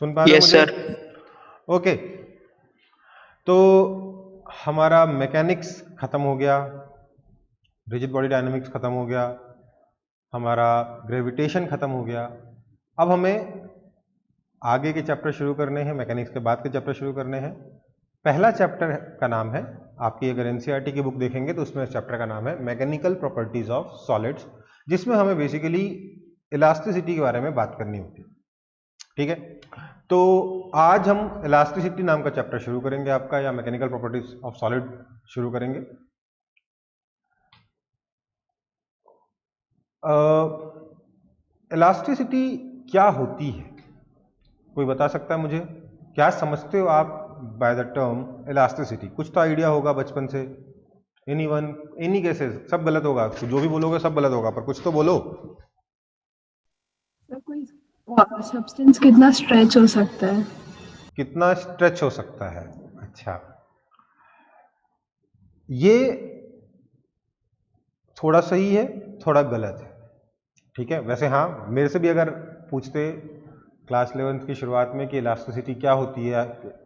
सुन पा रहे हो यस मुझे? सर। ओके, तो हमारा मैकेनिक्स खत्म हो गया, रिजिड बॉडी डायनामिक्स खत्म हो गया, हमारा ग्रेविटेशन खत्म हो गया। अब हमें आगे के चैप्टर शुरू करने हैं, मैकेनिक्स के बाद के चैप्टर शुरू करने हैं। पहला चैप्टर का नाम है, आपकी अगर एनसीईआरटी की बुक देखेंगे तो उसमें इस चैप्टर का नाम है मैकेनिकल प्रॉपर्टीज ऑफ सॉलिड्स, जिसमें हमें बेसिकली इलास्टिसिटी के बारे में बात करनी होती है। ठीक है, तो आज हम इलास्टिसिटी नाम का चैप्टर शुरू करेंगे आपका, या मैकेनिकल प्रॉपर्टीज ऑफ सॉलिड शुरू करेंगे। इलास्टिसिटी क्या होती है, कोई बता सकता है मुझे? क्या समझते हो आप बाय द टर्म इलास्टिसिटी? कुछ तो आइडिया होगा बचपन से। Anyone, any cases? सब गलत होगा, जो भी बोलोगे सब गलत होगा, पर कुछ तो बोलो। कोई सब्सटेंस कितना स्ट्रेच हो सकता है? कितना स्ट्रेच हो सकता है? अच्छा, ये थोड़ा सही है, थोड़ा गलत है। ठीक है, वैसे हाँ, मेरे से भी अगर पूछते क्लास 11th की शुरुआत में कि इलास्टिसिटी क्या होती है,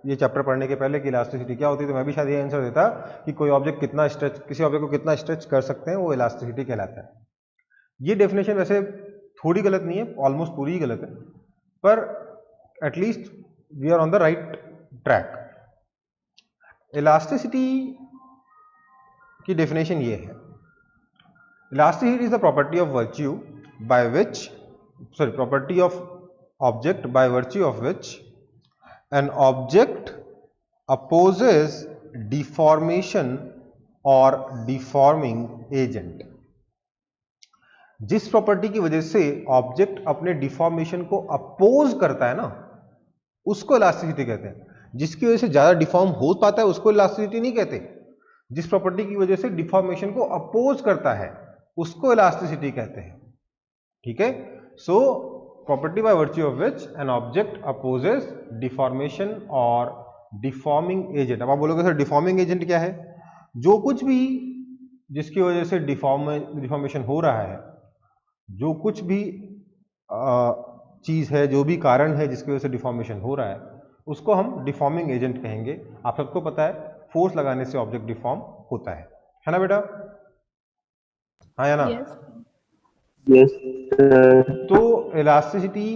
ये चैप्टर पढ़ने के पहले कि इलास्टिसिटी क्या होती है, तो मैं भी शायद ये आंसर देता कि कोई ऑब्जेक्ट कितना स्ट्रेच, किसी ऑब्जेक्ट को कितना स्ट्रेच कर सकते हैं, वो इलास्टिसिटी कहलाता है। ये डेफिनेशन वैसे थोड़ी गलत नहीं है, ऑलमोस्ट पूरी ही गलत है, पर at least we are on the right track. Elasticity की डेफिनेशन ये है, elasticity is the property of virtue by which, sorry, property of object by virtue of which an object opposes deformation or deforming agent। जिस property की वजह से object अपने deformation को oppose करता है ना, उसको इलास्टिसिटी कहते हैं। जिसकी वजह से ज्यादा डिफॉर्म हो पाता है उसको इलास्टिसिटी नहीं कहते। जिस प्रॉपर्टी की वजह से डिफॉर्मेशन को अपोज करता है उसको इलास्टिसिटी कहते हैं। ठीक है, सो property by virtue of which an object opposes deformation or deforming agent। अब आप बोलोगे सर डिफॉर्मिंग एजेंट क्या है? जो कुछ भी जिसकी वजह से डिफॉर्मेशन हो रहा है, जो कुछ भी चीज है, जो भी कारण है जिसकी वजह से डिफॉर्मेशन हो रहा है, उसको हम डिफॉर्मिंग एजेंट कहेंगे। आप सबको पता है फोर्स लगाने से ऑब्जेक्ट डिफॉर्म होता है ना बेटा? हाँ या ना? Yes sir. तो इलास्टिसिटी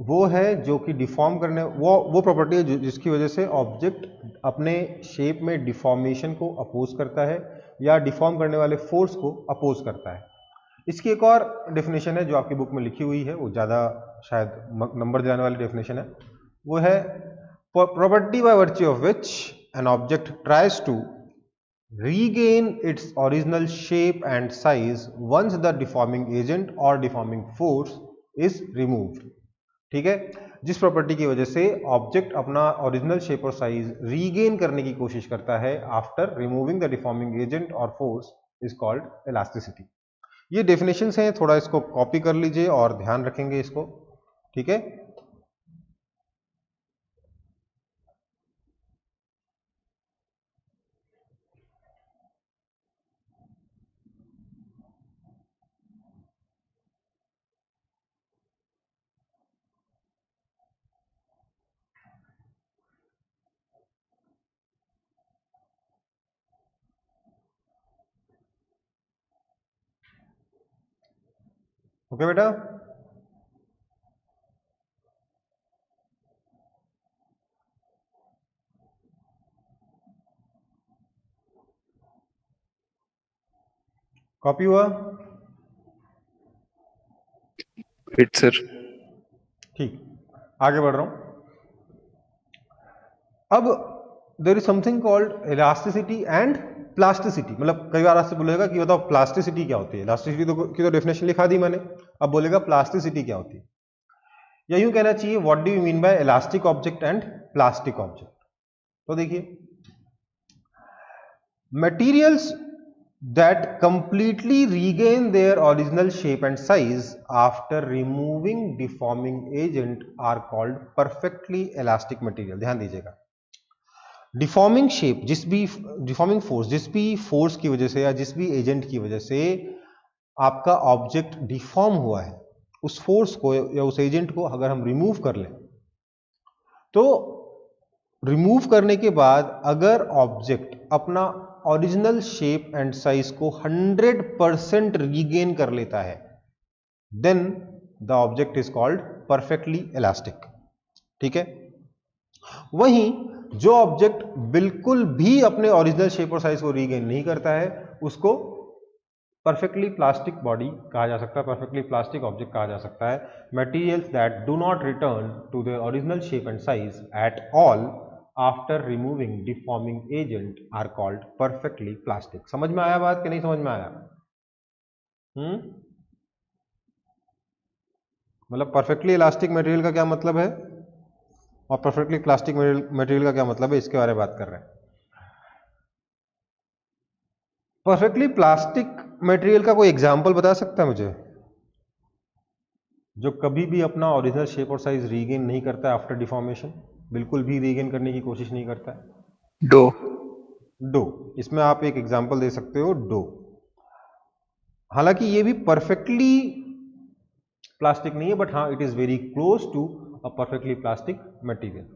वो है जो कि डिफॉर्म करने, वो प्रॉपर्टी है जिसकी वजह से ऑब्जेक्ट अपने शेप में डिफॉर्मेशन को अपोज करता है या डिफॉर्म करने वाले फोर्स को अपोज करता है। इसकी एक और डेफिनेशन है जो आपकी बुक में लिखी हुई है, वो ज़्यादा शायद नंबर दिलाने वाली डेफिनेशन है। वो है property by virtue of which an object tries to regain its original shape and size once the deforming agent or deforming force is removed। ठीक है, जिस प्रॉपर्टी की वजह से ऑब्जेक्ट अपना ओरिजिनल शेप और साइज रीगेन करने की कोशिश करता है after removing the deforming agent और फोर्स इज कॉल्ड इलास्टिसिटी। ये डेफिनेशंस हैं, थोड़ा इसको कॉपी कर लीजिए और ध्यान रखेंगे इसको। ठीक है, ओके बेटा? कॉपी हुआ? फिट सर। ठीक, आगे बढ़ रहा हूं। अब there is something called elasticity and plasticity. मतलब कई बार आपसे बोलेगा कि बताओ प्लास्टिसिटी क्या होती है। इलास्टिसिटी की तो डेफिनेशन लिखा दी मैंने, अब बोलेगा प्लास्टिसिटी क्या होती है, या यूं कहना चाहिए what do you mean by elastic object and plastic object. तो देखिए, materials that completely regain their original shape and size after removing deforming agent are called perfectly elastic material। ध्यान दीजिएगा, डिफॉर्मिंग शेप, जिस भी डिफॉर्मिंग फोर्स, जिस भी force की वजह से या जिस भी एजेंट की वजह से आपका ऑब्जेक्ट डिफॉर्म हुआ है, उस फोर्स को या उस एजेंट को अगर हम रिमूव कर लें तो रिमूव करने के बाद अगर ऑब्जेक्ट अपना ओरिजिनल शेप एंड साइज को 100% रीगेन कर लेता है, then the object is called perfectly elastic. ठीक है। वहीं जो ऑब्जेक्ट बिल्कुल भी अपने ओरिजिनल शेप और साइज को रीगेन नहीं करता है, उसको परफेक्टली प्लास्टिक बॉडी कहा जा सकता है, परफेक्टली प्लास्टिक ऑब्जेक्ट कहा जा सकता है। Materials that do not return to their original shape and size at all after removing deforming agent are called perfectly plastic. समझ में आया बात कि नहीं समझ में आया? मतलब परफेक्टली इलास्टिक मटेरियल का क्या मतलब है और परफेक्टली प्लास्टिक मटेरियल का क्या मतलब है, इसके बारे में बात कर रहे हैं। परफेक्टली प्लास्टिक मटेरियल का कोई एग्जांपल बता सकता है मुझे जो कभी भी अपना ओरिजिनल शेप और साइज रीगेन नहीं करता है आफ्टर डिफॉर्मेशन, बिल्कुल भी रीगेन करने की कोशिश नहीं करता है? डो। इसमें आप एक एग्जांपल दे सकते हो, डो। हालांकि ये भी परफेक्टली प्लास्टिक नहीं है, बट हाँ it is very close to a perfectly plastic material.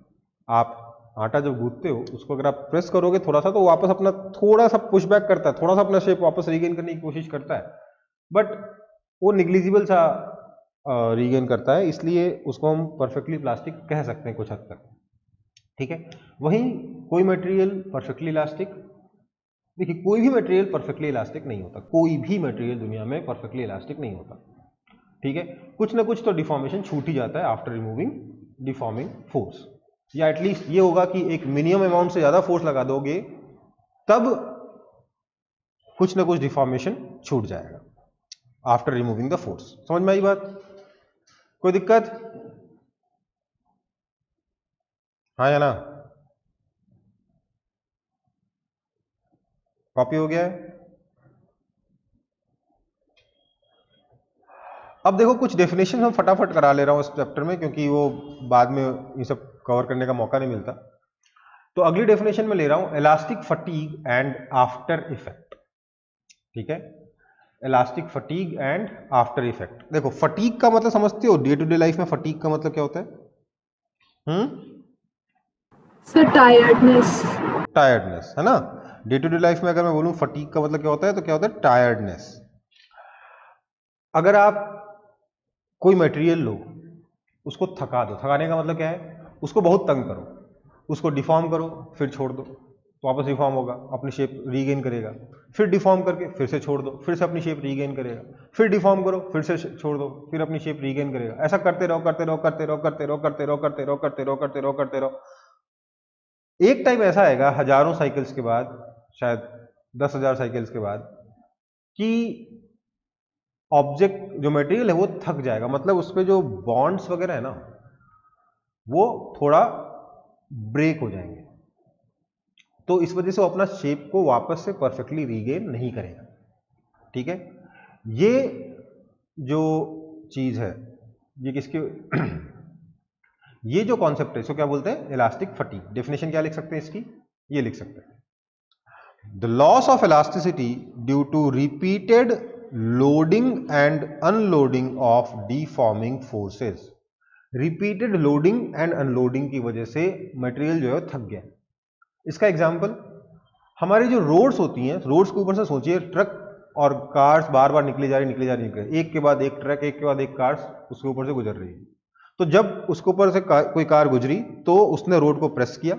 आप आटा जब गूंथते हो उसको अगर आप प्रेस करोगे थोड़ा सा तो वापस अपना थोड़ा सा पुशबैक करता है, थोड़ा सा अपना शेप वापस रीगेन करने की कोशिश करता है, बट वो निग्लिजिबल सा रीगेन करता है, इसलिए उसको हम परफेक्टली प्लास्टिक कह सकते हैं कुछ हद तक। ठीक है। वहीं कोई मटेरियल परफेक्टली इलास्टिक, देखिए कोई भी मटेरियल परफेक्टली इलास्टिक नहीं होता, कोई भी मटेरियल दुनिया में परफेक्टली इलास्टिक नहीं होता। ठीक है। कुछ ना कुछ तो डिफॉर्मेशन छूट ही जाता है आफ्टर रिमूविंग डिफॉर्मिंग फोर्स, या एटलीस्ट ये होगा कि एक मिनिमम अमाउंट से ज्यादा फोर्स लगा दोगे तब कुछ ना कुछ डिफॉर्मेशन छूट जाएगा आफ्टर रिमूविंग द फोर्स। समझ में आई बात? कोई दिक्कत? हाँ या ना? कॉपी हो गया है? अब देखो कुछ डेफिनेशन हम फटाफट करा ले रहा हूं इस चैप्टर में, क्योंकि वो बाद में ये सब कवर करने का मौका नहीं मिलता। तो अगली डेफिनेशन में ले रहा हूं elastic fatigue and after effect. ठीक है। Elastic fatigue and after effect. देखो फटीग का मतलब समझते हो, डे टू डे लाइफ में फटीग का मतलब क्या होता है? Sir tiredness. टायर्डनेस, है ना। डे टू डे लाइफ में अगर मैं बोलूं फटीग का मतलब क्या होता है, तो क्या होता है? टायर्डनेस। अगर आप कोई मटेरियल लो, उसको थका दो, थकाने का मतलब क्या है? उसको बहुत तंग करो, उसको डिफॉर्म करो, फिर छोड़ दो तो वापस डिफॉर्म होगा, अपनी शेप रीगेन करेगा, फिर डिफॉर्म करके फिर से छोड़ दो, फिर से अपनी शेप रीगेन करेगा, फिर डिफॉर्म करो, फिर से छोड़ दो, फिर अपनी शेप रीगेन करेगा। ऐसा करते रहो करते रहो करते रहो करते रहो करते रहो करते रहो करते रहो करते रहो करते रहो। एक टाइम ऐसा आएगा हजारों साइकिल्स के बाद, शायद 10,000 साइकिल्स के बाद, कि ऑब्जेक्ट जो मटेरियल है वो थक जाएगा, मतलब उस पर जो बॉन्ड्स वगैरह है ना वो थोड़ा ब्रेक हो जाएंगे, तो इस वजह से वो अपना शेप को वापस से परफेक्टली रीगेन नहीं करेगा। ठीक है। ये जो चीज है ये किसके ये जो कॉन्सेप्ट है इसको क्या बोलते हैं? Elastic fatigue. डेफिनेशन क्या लिख सकते हैं इसकी? ये लिख सकते हैं, the loss of elasticity due to repeated loading and unloading of deforming forces. Repeated loading and unloading की वजह से मटेरियल जो है थक गया। इसका एग्जांपल, हमारी जो रोड्स होती हैं, रोड्स के ऊपर से सोचिए ट्रक और कार्स बार बार निकली जा रही, एक के बाद एक ट्रक, एक के बाद एक कार्स उसके ऊपर से गुजर रही है। तो जब उसके ऊपर से कोई कार गुजरी तो उसने रोड को प्रेस किया,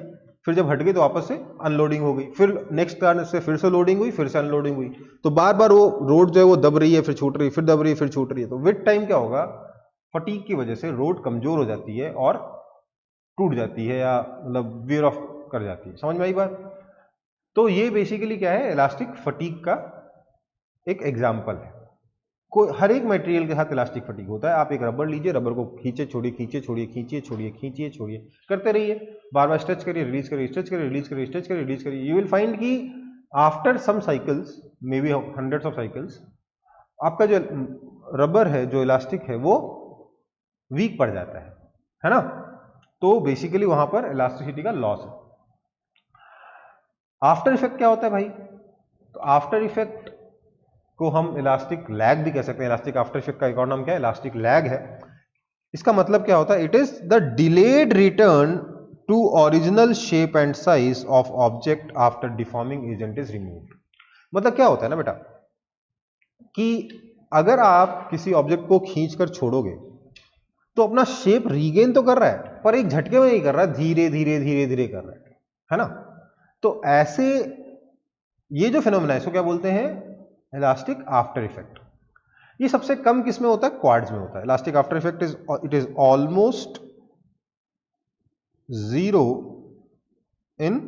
फिर जब हट गई तो वापस से अनलोडिंग हो गई, फिर नेक्स्ट कार से फिर से लोडिंग हुई, फिर से अनलोडिंग हुई, तो बार बार वो रोड जो है वो दब रही है, फिर छूट रही है, फिर दब रही है, फिर छूट रही है। तो विद टाइम क्या होगा? फटीग की वजह से रोड कमजोर हो जाती है और टूट जाती है, या मतलब वेयर ऑफ कर जाती है। समझ में आई बात? तो ये बेसिकली क्या है? इलास्टिक फटीग का एक एग्जाम्पल है। कोई हर एक मटेरियल के साथ इलास्टिक फटीग होता है। आप एक रबर लीजिए, रबर को खींचे छोड़िए, खींचे छोड़िए, खींचिए छोड़िए, खींचिए छोड़िए करते रहिए, बार बार स्ट्रेच करिए, रिलीज करिए, स्ट्रेच करिए, रिलीज करिए, स्ट्रेच करिए, रिलीज करिए। यू विल फाइंड कि after some cycles, maybe hundreds of cycles, आपका जो रबर है, जो इलास्टिक है, वो वीक पड़ जाता है ना। तो बेसिकली वहां पर इलास्टिसिटी का लॉस है। आफ्टर इफेक्ट क्या होता है भाई? तो आफ्टर इफेक्ट को हम इलास्टिक लैग भी कह सकते हैं। इलास्टिक आफ्टर इफेक्ट का एक और नाम क्या है? इलास्टिक लैग है। इसका मतलब क्या होता है? It is the delayed return to original shape and size of object after deforming agent is removed. मतलब क्या होता है ना बेटा कि अगर आप किसी ऑब्जेक्ट को खींचकर छोड़ोगे तो अपना शेप रीगेन तो कर रहा है पर एक झटके में नहीं कर रहा, धीरे धीरे धीरे धीरे कर रहा है ना। तो ऐसे ये जो फिनोमेना है इसको क्या बोलते हैं, इलास्टिक आफ्टर इफेक्ट। ये सबसे कम किस में होता है, क्वाड्स में होता है। Elastic after effect it is almost zero in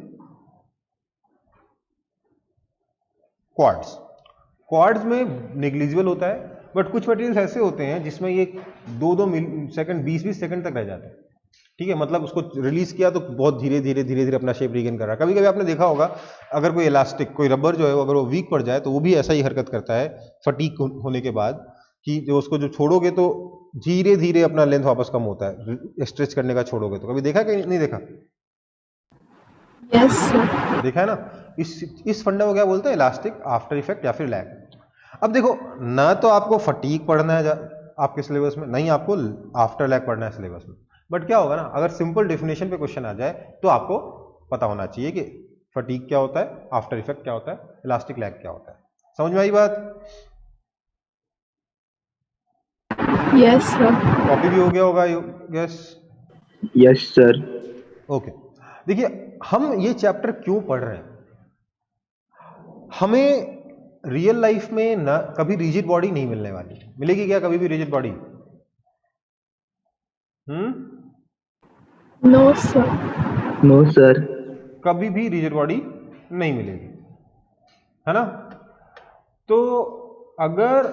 quartz. Quartz में नेग्लिजिबल होता है, बट कुछ मटेरियल्स ऐसे होते हैं जिसमें ये 2-2 सेकंड 20-20 सेकंड तक रह जाते हैं। ठीक है, मतलब उसको रिलीज किया तो बहुत धीरे धीरे धीरे धीरे अपना शेप रीगेन कर रहा है। कभी कभी आपने देखा होगा अगर कोई इलास्टिक, कोई रबर जो है अगर वो वीक पड़ जाए तो वो भी ऐसा ही हरकत करता है फटीक होने के बाद, कि जो उसको जो छोड़ोगे तो धीरे धीरे अपना लेंथ वापस कम होता है, स्ट्रेच करने का छोड़ोगे तो। कभी देखा कि नहीं देखा? Yes sir. देखा है ना। इस फंडा को क्या बोलते हैं, इलास्टिक आफ्टर इफेक्ट या फिर लैग। अब देखो, ना तो आपको फटीक पढ़ना है आपके सिलेबस में, नहीं आपको आफ्टर लैग पढ़ना है सिलेबस में। बट क्या होगा ना, अगर सिंपल डेफिनेशन पे क्वेश्चन आ जाए तो आपको पता होना चाहिए कि फटीक क्या होता है, आफ्टर इफेक्ट क्या होता है, इलास्टिक लैग क्या होता है। समझ में आई बात? Yes sir. कॉपी भी हो गया होगा? Yes yes sir. ओके। देखिए, हम ये चैप्टर क्यों पढ़ रहे हैं, हमें रियल लाइफ में ना कभी रिजिड बॉडी नहीं मिलने वाली। मिलेगी क्या कभी भी rigid body? No sir. No sir. कभी भी रिजिड बॉडी नहीं मिलेगी, है ना। तो अगर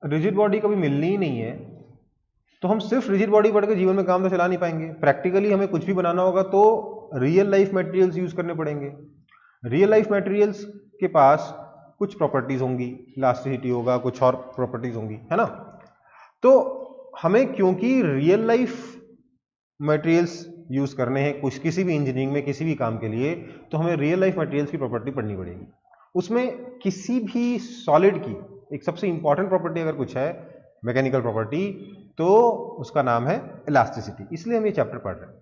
रिजिड बॉडी कभी मिलनी ही नहीं है तो हम सिर्फ रिजिड बॉडी पढ़ के जीवन में काम तो चला नहीं पाएंगे। प्रैक्टिकली हमें कुछ भी बनाना होगा तो रियल लाइफ मटेरियल्स यूज करने पड़ेंगे। रियल लाइफ मटेरियल्स के पास कुछ प्रॉपर्टीज होंगी, इलास्टिसिटी होगा, कुछ और प्रॉपर्टीज होंगी, है ना। तो हमें क्योंकि रियल लाइफ मटेरियल्स यूज करने हैं कुछ, किसी भी इंजीनियरिंग में किसी भी काम के लिए, तो हमें रियल लाइफ मटेरियल्स की प्रॉपर्टी पढ़नी पड़ेगी। उसमें किसी भी सॉलिड की एक सबसे इंपॉर्टेंट प्रॉपर्टी अगर कुछ है, मैकेनिकल प्रॉपर्टी, तो उसका नाम है इलास्टिसिटी। इसलिए हम ये चैप्टर पढ़ रहे हैं।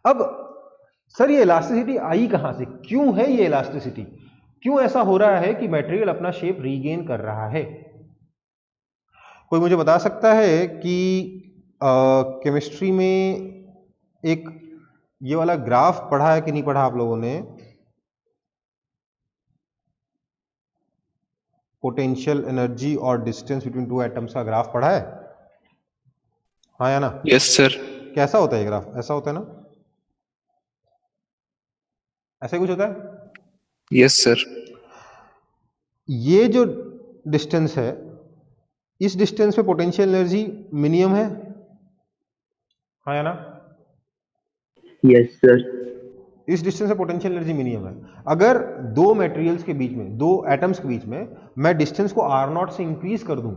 अब सर ये इलास्टिसिटी आई कहां से, क्यों है ये इलास्टिसिटी, क्यों ऐसा हो रहा है कि मटेरियल अपना शेप रीगेन कर रहा है? कोई मुझे बता सकता है कि केमिस्ट्री में एक ये वाला ग्राफ पढ़ा है कि नहीं पढ़ा आप लोगों ने? पोटेंशियल एनर्जी और डिस्टेंस बिटवीन टू एटम्स का ग्राफ पढ़ा है? हाँ या ना? Yes sir. कैसा होता है ये ग्राफ? ऐसा होता है ना, ऐसे कुछ होता है? Yes sir. ये जो डिस्टेंस है, इस डिस्टेंस पे पोटेंशियल एनर्जी मिनिमम है, हाँ या ना? Yes sir. इस डिस्टेंस पे पोटेंशियल एनर्जी मिनिमम है। अगर दो मटेरियल्स के बीच में, दो एटम्स के बीच में मैं डिस्टेंस को r0 से इंक्रीज कर दूं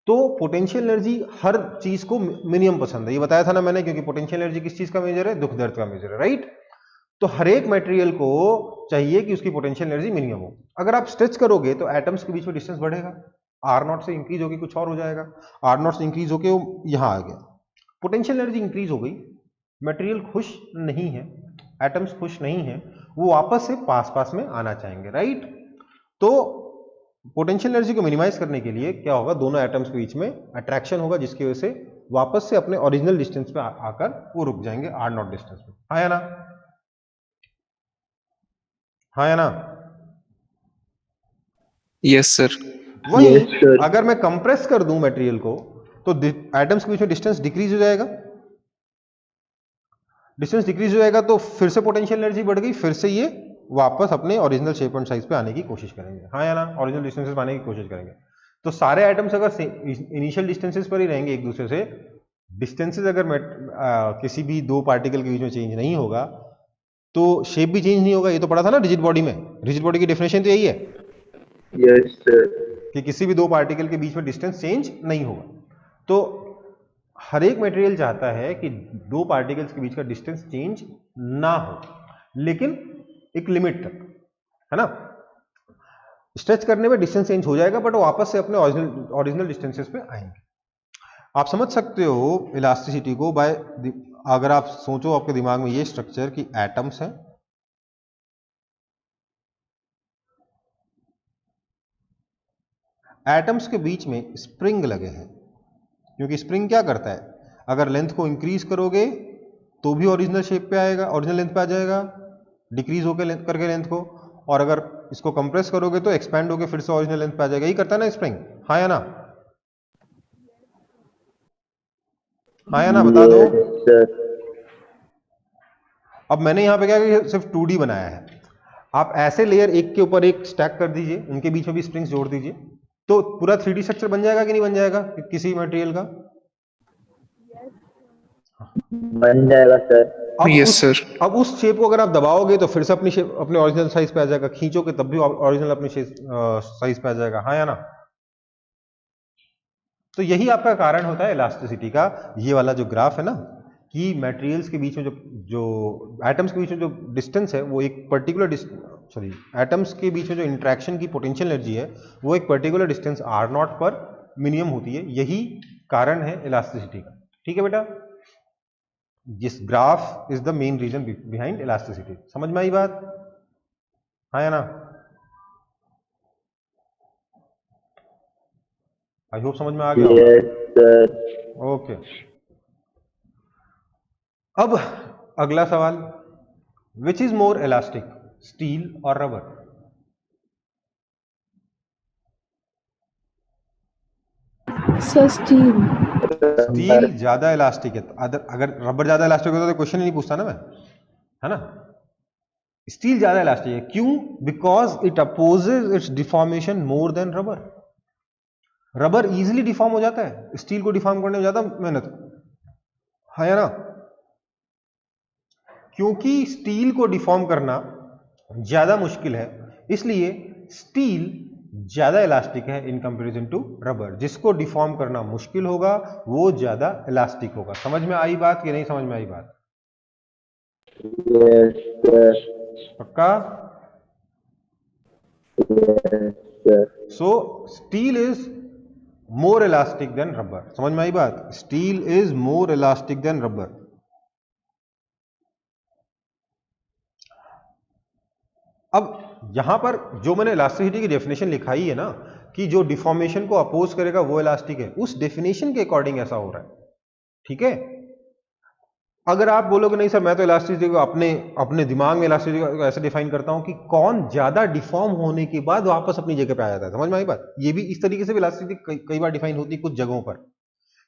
तो पोटेंशियल एनर्जी हर चीज को मिनिमम पसंद है। ये बताया था ना मैंने, क्योंकि पोटेंशियल एनर्जी किस चीज का मेजर है, दुख दर्द का मेजर है, राइट। तो हर एक मटेरियल को चाहिए कि उसकी पोटेंशियल एनर्जी मिनिमम हो। अगर आप स्ट्रेच करोगे तो एटम्स के बीच में डिस्टेंस बढ़ेगा, r0 से इंक्रीज होगी कुछ और हो जाएगा, r0 से इंक्रीज होके वो यहां आ गया, पोटेंशियल एनर्जी इंक्रीज हो गई, मटेरियल खुश नहीं है, एटम्स खुश नहीं है, वो वापस से पास पास में आना चाहेंगे, राइट। तो पोटेंशियल एनर्जी को मिनिमाइज करने के लिए क्या होगा, दोनों एटम्स के बीच में अट्रैक्शन होगा जिसकी वजह से वापस से अपने ओरिजिनल डिस्टेंस पे आकर वो रुक जाएंगे r0 डिस्टेंस पे, हाँ या ना? हाँ या ना? Yes sir. वही Yes, sir. अगर मैं कंप्रेस कर दूं मटेरियल को तो एटम्स के बीच में डिस्टेंस डिक्रीज हो जाएगा, डिस्टेंस डिक्रीज हो जाएगा तो फिर से पोटेंशियल एनर्जी बढ़ गई, फिर से ये वापस अपने ओरिजिनल शेप एंड साइज पे आने की कोशिश करेंगे, हाँ या ना? ओरिजिनल डिस्टेंसेस पे आने की कोशिश करेंगे। तो सारे एटम्स अगर इनिशियल डिस्टेंसेस पर ही रहेंगे एक दूसरे से, डिस्टेंसेस अगर किसी भी दो पार्टिकल के बीच में चेंज नहीं होगा तो शेप भी चेंज नहीं होगा। ये तो पढ़ा था ना रिजिड बॉडी में, रिजिड बॉडी की डेफिनेशन तो यही है यस सर। कि किसी भी दो पार्टिकल के बीच में डिस्टेंस चेंज नहीं होगा। तो हर एक मटेरियल चाहता है कि दो पार्टिकल्स के बीच का डिस्टेंस चेंज ना हो, लेकिन एक लिमिट तक, है ना। स्ट्रेच करने में डिस्टेंस चेंज हो जाएगा बट वापस से अपने ओरिजिनल डिस्टेंसेस पे आएंगे। आप समझ सकते हो इलास्टिसिटी को बाय अगर आप सोचो आपके दिमाग में ये स्ट्रक्चर कि एटम्स हैं, एटम्स के बीच में स्प्रिंग लगे हैं, क्योंकि स्प्रिंग क्या करता है, अगर लेंथ को इंक्रीज करोगे तो भी ओरिजिनल शेप पे आएगा, ओरिजिनल लेंथ पे आ जाएगा, डिक्रीज होकर करके लेंथ को, और अगर इसको कंप्रेस करोगे तो एक्सपैंड होकर फिर से ओरिजिनल लेंथ पे आ जाएगा। यही करता है ना स्प्रिंग, हाँ या ना? हाँ या ना, बता दो। yes sir, अब मैंने यहां पे क्या किया, सिर्फ 2D बनाया है। आप ऐसे लेयर एक के ऊपर एक स्टैक कर दीजिए, उनके बीच में भी स्प्रिंग्स जोड़ दीजिए, तो पूरा 3D स्ट्रक्चर बन जाएगा कि नहीं बन जाएगा किसी मटेरियल का? बन जाएगा सर। अब Yes उस sir. अब उस शेप को अगर आप दबाओगे तो फिर से अपनी शेप अपने ओरिजिनल साइज पे आ जाएगा, खींचोगे तब भी ओरिजिनल अपनी साइज पे आ जाएगा, हाँ या ना? तो यही आपका कारण होता है इलास्टिसिटी का। ये वाला जो ग्राफ है ना, कि मटेरियल्स के बीच में जो जो एटम्स के बीच में जो डिस्टेंस है वो एक पर्टिकुलर एटम्स के बीच में जो इंटरेक्शन की पोटेंशियल एनर्जी है वो एक पर्टिकुलर डिस्टेंस आर नॉट पर मिनिमम होती है। यही कारण है इलास्टिसिटी का। ठीक है बेटा, this graph is the main reason behind elasticity. समझ में आई बात, हाँ या ना? आई होप समझ में आ गया होगा। Yes sir. ओके, अब अगला सवाल, which is more elastic, steel और रबर? Sir steel. स्टील ज्यादा इलास्टिक है, अगर रबर ज्यादा इलास्टिक होता तो क्वेश्चन ही नहीं पूछता ना मैं, है ना? स्टील ज्यादा इलास्टिक है, क्यों? Because it opposes it's deformation more than rubber. Rubber easily deform हो जाता है, स्टील को डिफॉर्म करने में ज्यादा मेहनत, है या ना? क्योंकि स्टील को डिफॉर्म करना ज्यादा मुश्किल है, इसलिए स्टील ज्यादा इलास्टिक है इन कंपैरिजन टू रबर। जिसको डिफॉर्म करना मुश्किल होगा वो ज्यादा इलास्टिक होगा। समझ में आई बात कि नहीं समझ में आई बात? Yes sir. पक्का? Yes sir. So steel is more elastic than rubber. समझ में आई बात? Steel is more elastic than rubber. अब यहां पर जो मैंने इलास्टिसिटी की डेफिनेशन लिखाई है ना, कि जो डिफॉर्मेशन को अपोज करेगा वो इलास्टिक है, उस डेफिनेशन के अकॉर्डिंग ऐसा हो रहा है। ठीक है, अगर आप बोलोगे नहीं सर मैं तो इलास्टिसिटी को अपने अपने दिमाग में इलास्टिसिटी को ऐसे डिफाइन करता हूं कि कौन ज्यादा डिफॉर्म होने के बाद वापस अपनी जगह पे आ जाता है। समझ में आई बात? ये भी इस तरीके से भी इलास्टिसिटी कई बार डिफाइन होती है कुछ जगहों पर,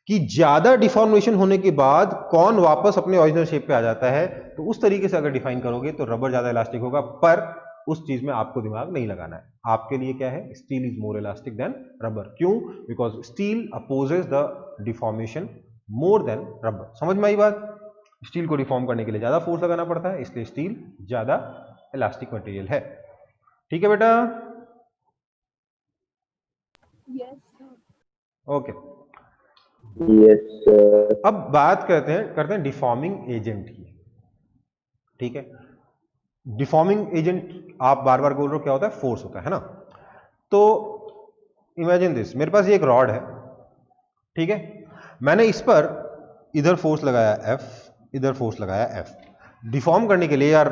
कि ज्यादा डिफॉर्मेशन होने के बाद कौन वापस अपने ओरिजिनल शेप पे आ जाता है। तो उस तरीके से अगर डिफाइन करोगे तो रबर ज्यादा इलास्टिक होगा, पर उस चीज में आपको दिमाग नहीं लगाना है। आपके लिए क्या है, steel is more elastic than rubber. क्यों? Because steel opposes the deformation more than rubber. समझ में आई बात? स्टील को डिफॉर्म करने के लिए ज्यादा फोर्स लगाना पड़ता है, इसलिए स्टील ज्यादा इलास्टिक मटेरियल है। ठीक है बेटा, yes sir. Okay. Yes sir. अब बात करते हैं डिफॉर्मिंग एजेंट की। ठीक है, डिफॉर्मिंग एजेंट आप बार बार बोल रहे हो क्या होता है, फोर्स होता है ना? तो इमेजिन दिस, मेरे पास ये एक रॉड है, ठीक है, मैंने इस पर इधर फोर्स लगाया F, इधर फोर्स लगाया F। डिफॉर्म करने के लिए यार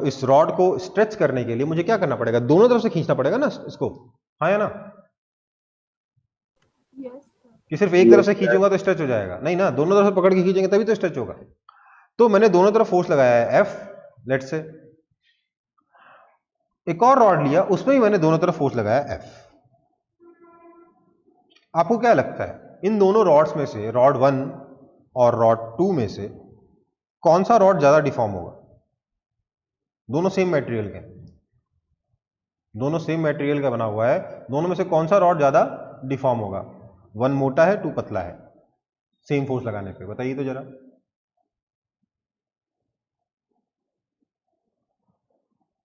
इस रॉड को स्ट्रेच करने के लिए मुझे क्या करना पड़ेगा, दोनों तरफ से खींचना पड़ेगा ना इसको, हाँ या ना? Yes sir. कि सिर्फ एक तरफ Yes से sir. खींचूंगा तो स्ट्रेच हो जाएगा? नहीं ना, दोनों तरफ से पकड़ के खींचेंगे तभी तो स्ट्रेच होगा। तो मैंने दोनों तरफ फोर्स लगाया है F, लेट्स से एक और रॉड लिया, उसमें भी मैंने दोनों तरफ फोर्स लगाया F। आपको क्या लगता है इन दोनों रॉड्स में से, रॉड 1 और रॉड 2 में से कौन सा रॉड ज्यादा डिफॉर्म होगा? दोनों सेम मटेरियल के, दोनों सेम मटेरियल का बना हुआ है, दोनों में से कौन सा रॉड ज्यादा डिफॉर्म होगा? 1 मोटा है 2 पतला है, सेम फोर्स लगाने पे, बताइए तो जरा।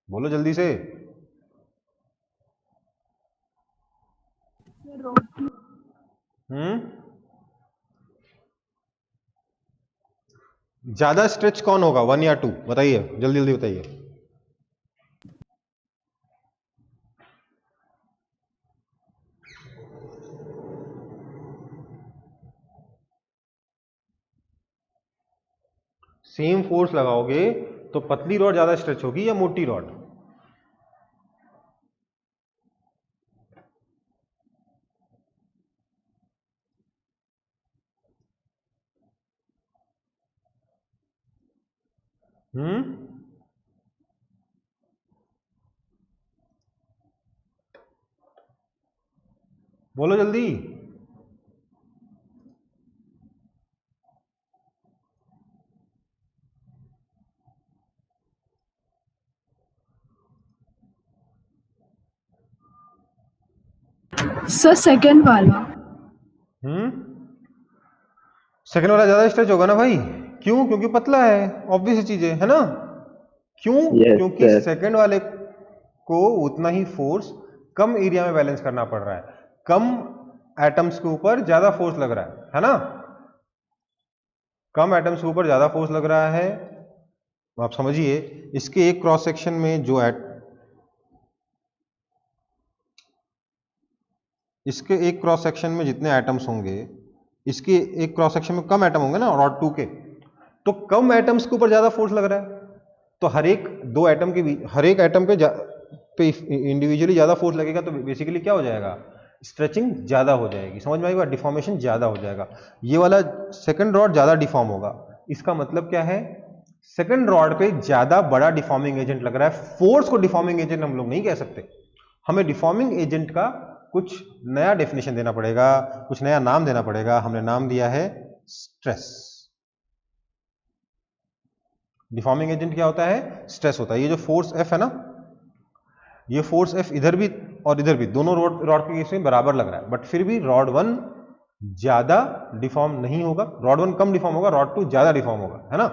बोलो जल्दी से। सर रोटी। ज्यादा स्ट्रेच कौन होगा, 1 या 2? बताइए जल्दी जल्दी बताइए। सेम फोर्स लगाओगे तो पतली रॉड ज्यादा स्ट्रेच होगी या मोटी रॉड? बोलो जल्दी। सर सेकंड वाला। सेकंड वाला ज्यादा स्ट्रेच होगा ना भाई। क्यों? क्योंकि पतला है, ऑब्वियस चीज है ना? क्यों? Yes, क्योंकि sir. सेकंड वाले को उतना ही फोर्स कम एरिया में बैलेंस करना पड़ रहा है, कम एटम्स के ऊपर ज्यादा फोर्स लग रहा है ना? कम एटम्स के ऊपर ज्यादा फोर्स लग रहा है। आप समझिए, इसके एक क्रॉस सेक्शन में जो इसके एक क्रॉस सेक्शन में जितने एटम्स होंगे, इसके एक क्रॉस सेक्शन में कम एटम होंगे ना रॉड 2 के, तो कम एटम्स के ऊपर ज्यादा फोर्स लग रहा है, तो हर एक दो एटम के बीच, हर एक एटम पे इंडिविजुअली ज्यादा फोर्स लगेगा, तो बेसिकली क्या हो जाएगा? स्ट्रेचिंग ज्यादा हो जाएगी। समझ में आई बात? डिफॉर्मेशन ज्यादा हो जाएगा। ये वाला सेकंड रॉड ज्यादा डिफॉर्म होगा। इसका मतलब क्या है? सेकंड रॉड पे ज्यादा बड़ा डिफॉर्मिंग एजेंट लग रहा है। फोर्स को डिफॉर्मिंग एजेंट हम लोग नहीं कह सकते, हमें डिफॉर्मिंग एजेंट का कुछ नया डेफिनेशन देना पड़ेगा, कुछ नया नाम देना पड़ेगा। हमने नाम दिया है स्ट्रेस। डिफॉर्मिंग एजेंट क्या होता है? स्ट्रेस होता है। ये जो फोर्स F है ना, ये फोर्स F इधर भी और इधर भी दोनों रॉड के केस में बराबर लग रहा है, बट फिर भी रॉड 1 ज्यादा डिफॉर्म नहीं होगा, रॉड 1 कम डिफॉर्म होगा, रॉड 2 ज्यादा डिफॉर्म होगा, है ना?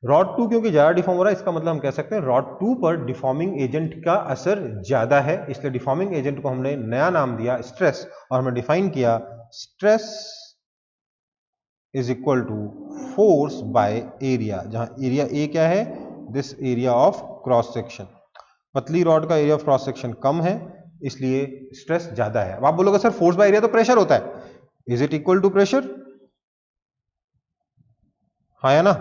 रॉड 2 क्योंकि ज्यादा डिफॉर्म हो रहा है, इसका मतलब हम कह सकते हैं रॉड 2 पर डिफॉर्मिंग एजेंट का असर ज्यादा है, इसलिए डिफॉर्मिंग एजेंट को हमने नया नाम दिया स्ट्रेस, और हमने डिफाइन किया stress is equal to force by area, जहां एरिया ए क्या है? This area of cross section. पतली रॉड का एरिया ऑफ क्रॉस सेक्शन कम है, इसलिए स्ट्रेस ज्यादा है। अब आप बोलोगे सर फोर्स बाय एरिया तो प्रेशर होता है, is it equal to pressure? हाँ या ना?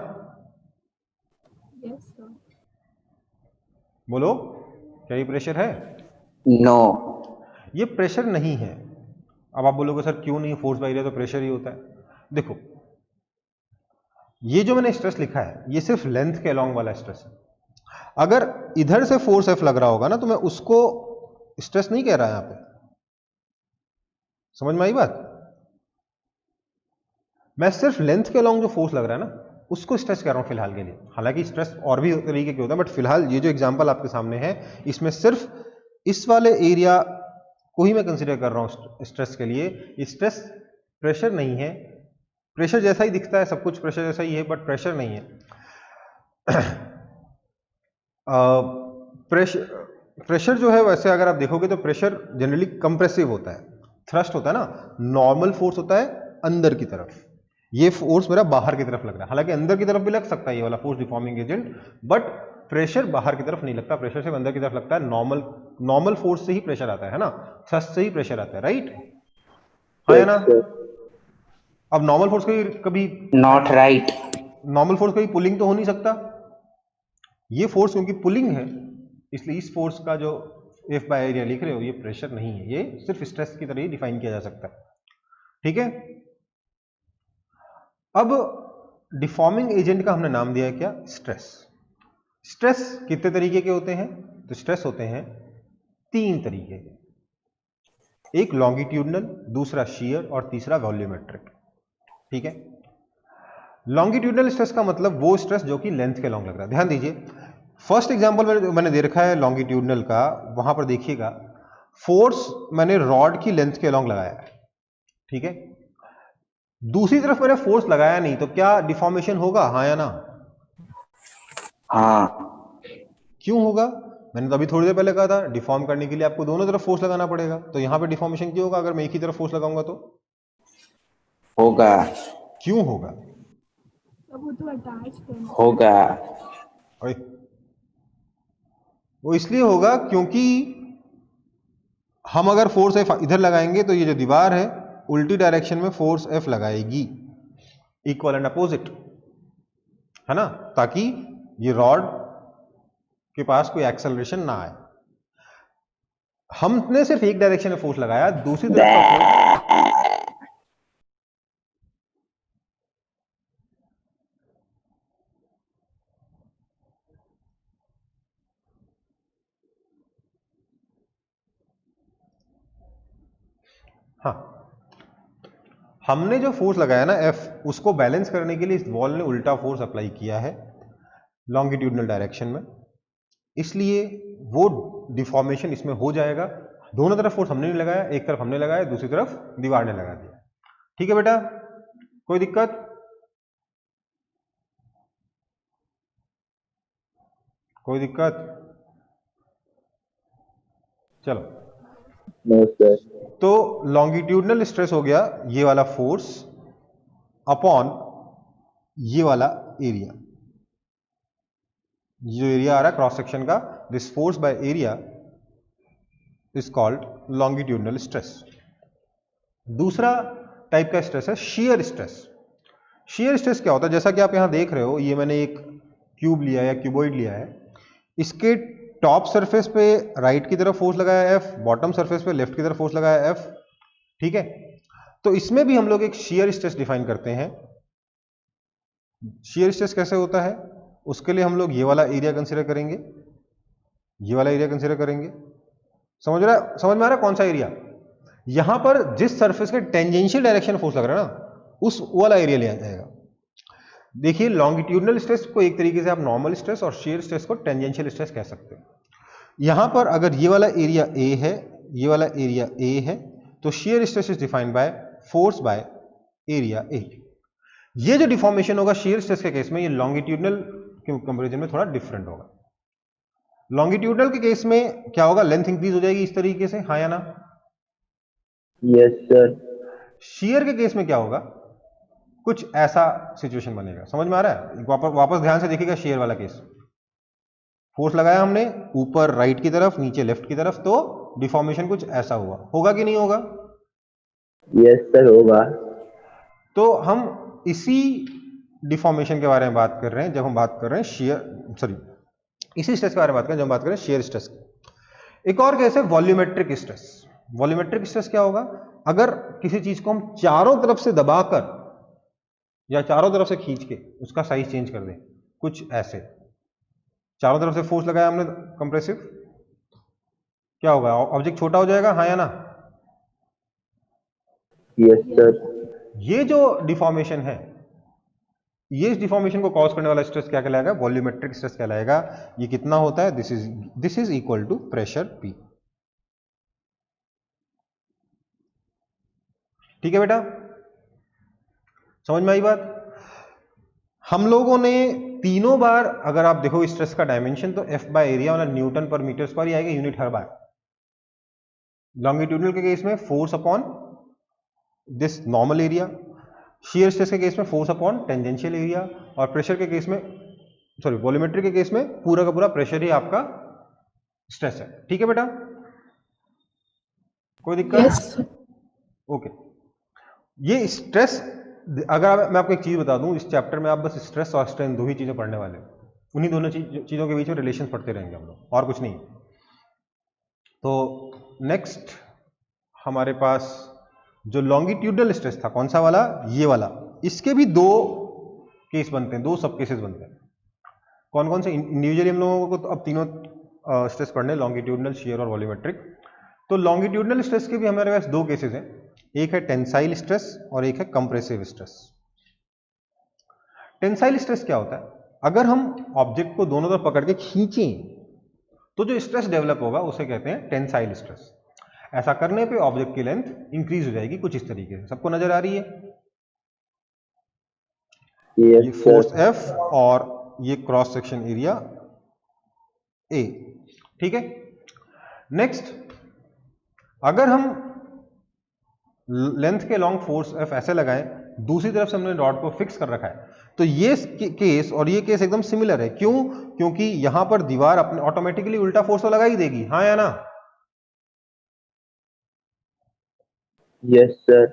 Yes sir. बोलो, क्या ये प्रेशर है? No. ये प्रेशर नहीं है। अब आप बोलोगे सर क्यों नहीं? फोर्स बाय एरिया तो प्रेशर ही होता है। देखो, ये जो मैंने स्ट्रेस लिखा है, ये सिर्फ लेंथ के अलोंग वाला स्ट्रेस है। अगर इधर से फोर्स F लग रहा होगा ना, तो मैं उसको स्ट्रेस नहीं कह रहा यहां पे। समझ में आई बात? मैं सिर्फ लेंथ के अलोंग जो फोर्स लग रहा है ना, उसको स्ट्रेस कह रहा हूं फिलहाल के लिए। हालांकि स्ट्रेस और भी तरीके के होता है, बट फिलहाल ये जो एग्जांपल आपके सामने है, इसमें सिर्फ इस वाले एरिया को ही मैं कंसीडर कर रहा हूं स्ट्रेस के लिए। स्ट्रेस प्रेशर नहीं है, प्रेशर जैसा ही दिखता है, सब कुछ प्रेशर जैसा ही है, बट प्रेशर नहीं है। प्रेशर जो है, वैसे अगर आप देखोगे तो प्रेशर जनरली कंप्रेसिव होता है, थ्रस्ट होता है ना, नॉर्मल फोर्स होता है अंदर की तरफ। ये फोर्स मेरा बाहर की तरफ लग रहा है, हालांकि अंदर की तरफ भी लग सकता है ये वाला force deforming agent, but pressure बाहर की तरफ नहीं लगता, प्रेशर सिर्फ अंदर की तरफ लगता है। नॉर्मल फोर्स से ही प्रेशर आता है ना, थ्रस्ट से ही प्रेशर आता है, राइट? हाँ या ना? अब नॉर्मल फोर्स कभी Not right. नॉर्मल फोर्स कभी पुलिंग तो हो नहीं सकता। ये फोर्स क्योंकि पुलिंग है, इसलिए इस फोर्स का जो F बाय एरिया लिख रहे हो, ये प्रेशर नहीं है, ये सिर्फ स्ट्रेस की तरह ही डिफाइन किया जा सकता है। ठीक है? अब डिफॉर्मिंग एजेंट का हमने नाम दिया है क्या? स्ट्रेस। स्ट्रेस कितने तरीके के होते हैं? तो स्ट्रेस होते हैं 3 तरीके के, एक लॉन्गिट्यूडनल, दूसरा शियर और तीसरा वॉल्यूमेट्रिक। ठीक है? लॉन्गिट्यूडनल स्ट्रेस का मतलब वो स्ट्रेस जो कि लेंथ के लॉन्ग लग रहा है। ध्यान दीजिए, फर्स्ट एग्जांपल मैंने दे रखा है लॉन्गिट्यूडनल का, वहां पर देखिएगा फोर्स मैंने रॉड की लेंथ के लॉन्ग लगाया है, ठीक है? दूसरी तरफ मैंने फोर्स लगाया नहीं, तो क्या डिफॉर्मेशन होगा? हाँ या ना? हाँ. क्यों होगा? मैंने तो अभी थोड़ी देर पहले कहा था डिफॉर्म करने के लिए आपको दोनों तरफ फोर्स लगाना पड़ेगा, तो यहां पे डिफॉर्मेशन क्यों होगा? अगर मैं एक ही तरफ फोर्स लगाऊंगा तो होगा. तो क्यों होगा? वो तो अटैच करना। होगा. ओए, वो इसलिए होगा क्योंकि हम अगर फोर्स F इधर लगाएंगे तो ये जो दीवार है उल्टी डायरेक्शन में फोर्स F लगाएगी, इक्वल एंड अपोजिट। है ना, ताकि ये रॉड के पास कोई एक्सेलरेशन ना आए। हमने सिर्फ एक डायरेक्शन में फोर्स लगाया, दूसरी तरफ का फोर्स, हाँ, हमने जो फोर्स लगाया ना F, उसको बैलेंस करने के लिए इस वॉल ने उल्टा फोर्स अप्लाई किया है लॉन्गिट्यूडनल डायरेक्शन में, इसलिए वो डिफॉर्मेशन इसमें हो जाएगा। दोनों तरफ फोर्स हमने नहीं लगाया, एक तरफ हमने लगाया, दूसरी तरफ दीवार ने लगा दिया। ठीक है बेटा, कोई दिक्कत? कोई दिक्कत? चलो, नो सर। तो लॉन्गिट्यूडनल स्ट्रेस हो गया ये वाला फोर्स अपॉन ये वाला एरिया, जो एरिया आ रहा है क्रॉस सेक्शन का, this force by area is called longitudinal stress. दूसरा टाइप का स्ट्रेस है शियर स्ट्रेस। शियर स्ट्रेस क्या होता है? जैसा कि आप यहां देख रहे हो, ये मैंने एक क्यूब लिया है या क्यूबॉइड लिया है, इसके टॉप सरफेस पे राइट की तरफ फोर्स लगाया F, बॉटम सरफेस पे लेफ्ट की तरफ फोर्स लगाया F। ठीक है, तो इसमें भी हम लोग एक शियर स्ट्रेस डिफाइन करते हैं। शियर स्ट्रेस कैसे होता है? उसके लिए हम लोग ये वाला एरिया कंसीडर करेंगे, ये वाला एरिया कंसीडर करेंगे। समझ में आ रहा है कौन सा एरिया? यहां पर जिस सरफेस के टेंजेंशियल डायरेक्शन फोर्स लग रहा है ना, उस वाला एरिया लिया जाएगा। देखिए, लॉन्गिट्यूडनल स्ट्रेस को एक तरीके से आप नॉर्मल स्ट्रेस और शियर स्ट्रेस को टेंजेंशियल स्ट्रेस कह सकते हैं। यहां पर अगर ये वाला एरिया A है, ये वाला एरिया A है, तो shear stress is defined by force by area A। ये जो डिफॉर्मेशन होगा शियर स्ट्रेस के केस में, ये लॉन्गिट्यूडनल के कंपैरिजन में थोड़ा डिफरेंट होगा। लॉन्गिट्यूडनल के केस में क्या होगा? लेंथ इंक्रीज हो जाएगी इस तरीके से, हाँ या ना? Yes sir. शियर के केस में क्या होगा? कुछ ऐसा सिचुएशन बनेगा। समझ में आ रहा है? वापस ध्यान से देखिएगा शियर वाला केस। फोर्स लगाया हमने ऊपर राइट की तरफ, नीचे लेफ्ट की तरफ, तो डिफॉर्मेशन कुछ ऐसा हुआ। होगा कि नहीं होगा? यस सर, होगा। तो हम इसी डिफॉर्मेशन के बारे में बात कर रहे हैं जब हम बात कर रहे हैं शियर, सॉरी, इसी स्ट्रेस के बारे में बात करें जब हम बात करें शियर स्ट्रेस की। एक और केस है वॉल्यूमेट्रिक स्ट्रेस। वॉल्यूमेट्रिक स्ट्रेस क्या होगा? अगर किसी चीज को हम चारों तरफ से दबाकर या चारों तरफ से खींच के उसका साइज चेंज कर दें, कुछ ऐसे, चारों तरफ से फोर्स लगाया हमने कंप्रेसिव, क्या होगा? ऑब्जेक्ट छोटा हो जाएगा, हाँ या ना? Yes sir. ये जो डिफॉर्मेशन है, ये इस डिफॉर्मेशन को कॉज करने वाला स्ट्रेस क्या कहलाएगा? वॉल्यूमेट्रिक स्ट्रेस कहलाएगा। ये कितना होता है? This is equal to pressure P। ठीक है बेटा, समझ में आई बात? हम लोगों ने तीनों बार, अगर आप देखो स्ट्रेस का डायमेंशन, तो F बाय एरिया वाला न्यूटन पर मीटर स्क्वायर ही आएगा, यूनिट हर बार। लॉन्गिट्यूडनल के केस में force upon this normal area, shear stress के केस में फोर्स अपॉन टेंजेंशियल एरिया, और प्रेशर के केस में, सॉरी, वॉल्यूमेट्रिक के केस में पूरा का पूरा प्रेशर ही आपका स्ट्रेस है। ठीक है बेटा, कोई दिक्कत? यस। ओके। ये स्ट्रेस, अगर मैं आपको एक चीज बता दूं, इस चैप्टर में आप बस स्ट्रेस और स्ट्रेन दो ही चीजें पढ़ने वाले हैं। उन्हीं दोनों चीजों के बीच में रिलेशन पढ़ते रहेंगे हम लोग, और कुछ नहीं। तो नेक्स्ट हमारे पास जो लॉन्गिट्यूडनल स्ट्रेस था, कौन सा वाला? ये वाला। इसके भी दो केस बनते हैं, दो सब केसेस बनते हैं। कौन कौन से? इंडिविजुअली हम लोगों को तो अब तीनों स्ट्रेस पढ़ने, लॉन्गिट्यूडनल, शियर और वॉल्यूमेट्रिक। तो लॉन्गिट्यूडनल स्ट्रेस के भी हमारे पास दो केसेस हैं, एक है टेंसाइल स्ट्रेस और एक है कंप्रेसिव स्ट्रेस। टेंसाइल स्ट्रेस क्या होता है? अगर हम ऑब्जेक्ट को दोनों तरफ पकड़ के खींचें तो जो स्ट्रेस डेवलप होगा उसे कहते हैं टेंसाइल स्ट्रेस। ऐसा करने पे ऑब्जेक्ट की लेंथ इंक्रीज हो जाएगी कुछ इस तरीके से। सबको नजर आ रही है? ये फोर्स F और ये क्रॉस सेक्शन एरिया A। ठीक है, नेक्स्ट, अगर हम लेंथ के लॉन्ग फोर्स F ऐसे लगाएं, दूसरी तरफ से हमने रॉड को फिक्स कर रखा है, तो ये केस और ये केस एकदम सिमिलर है। क्यों? क्योंकि यहां पर दीवार अपने ऑटोमेटिकली उल्टा फोर्स तो लगा ही देगी, हाँ या ना? Yes sir.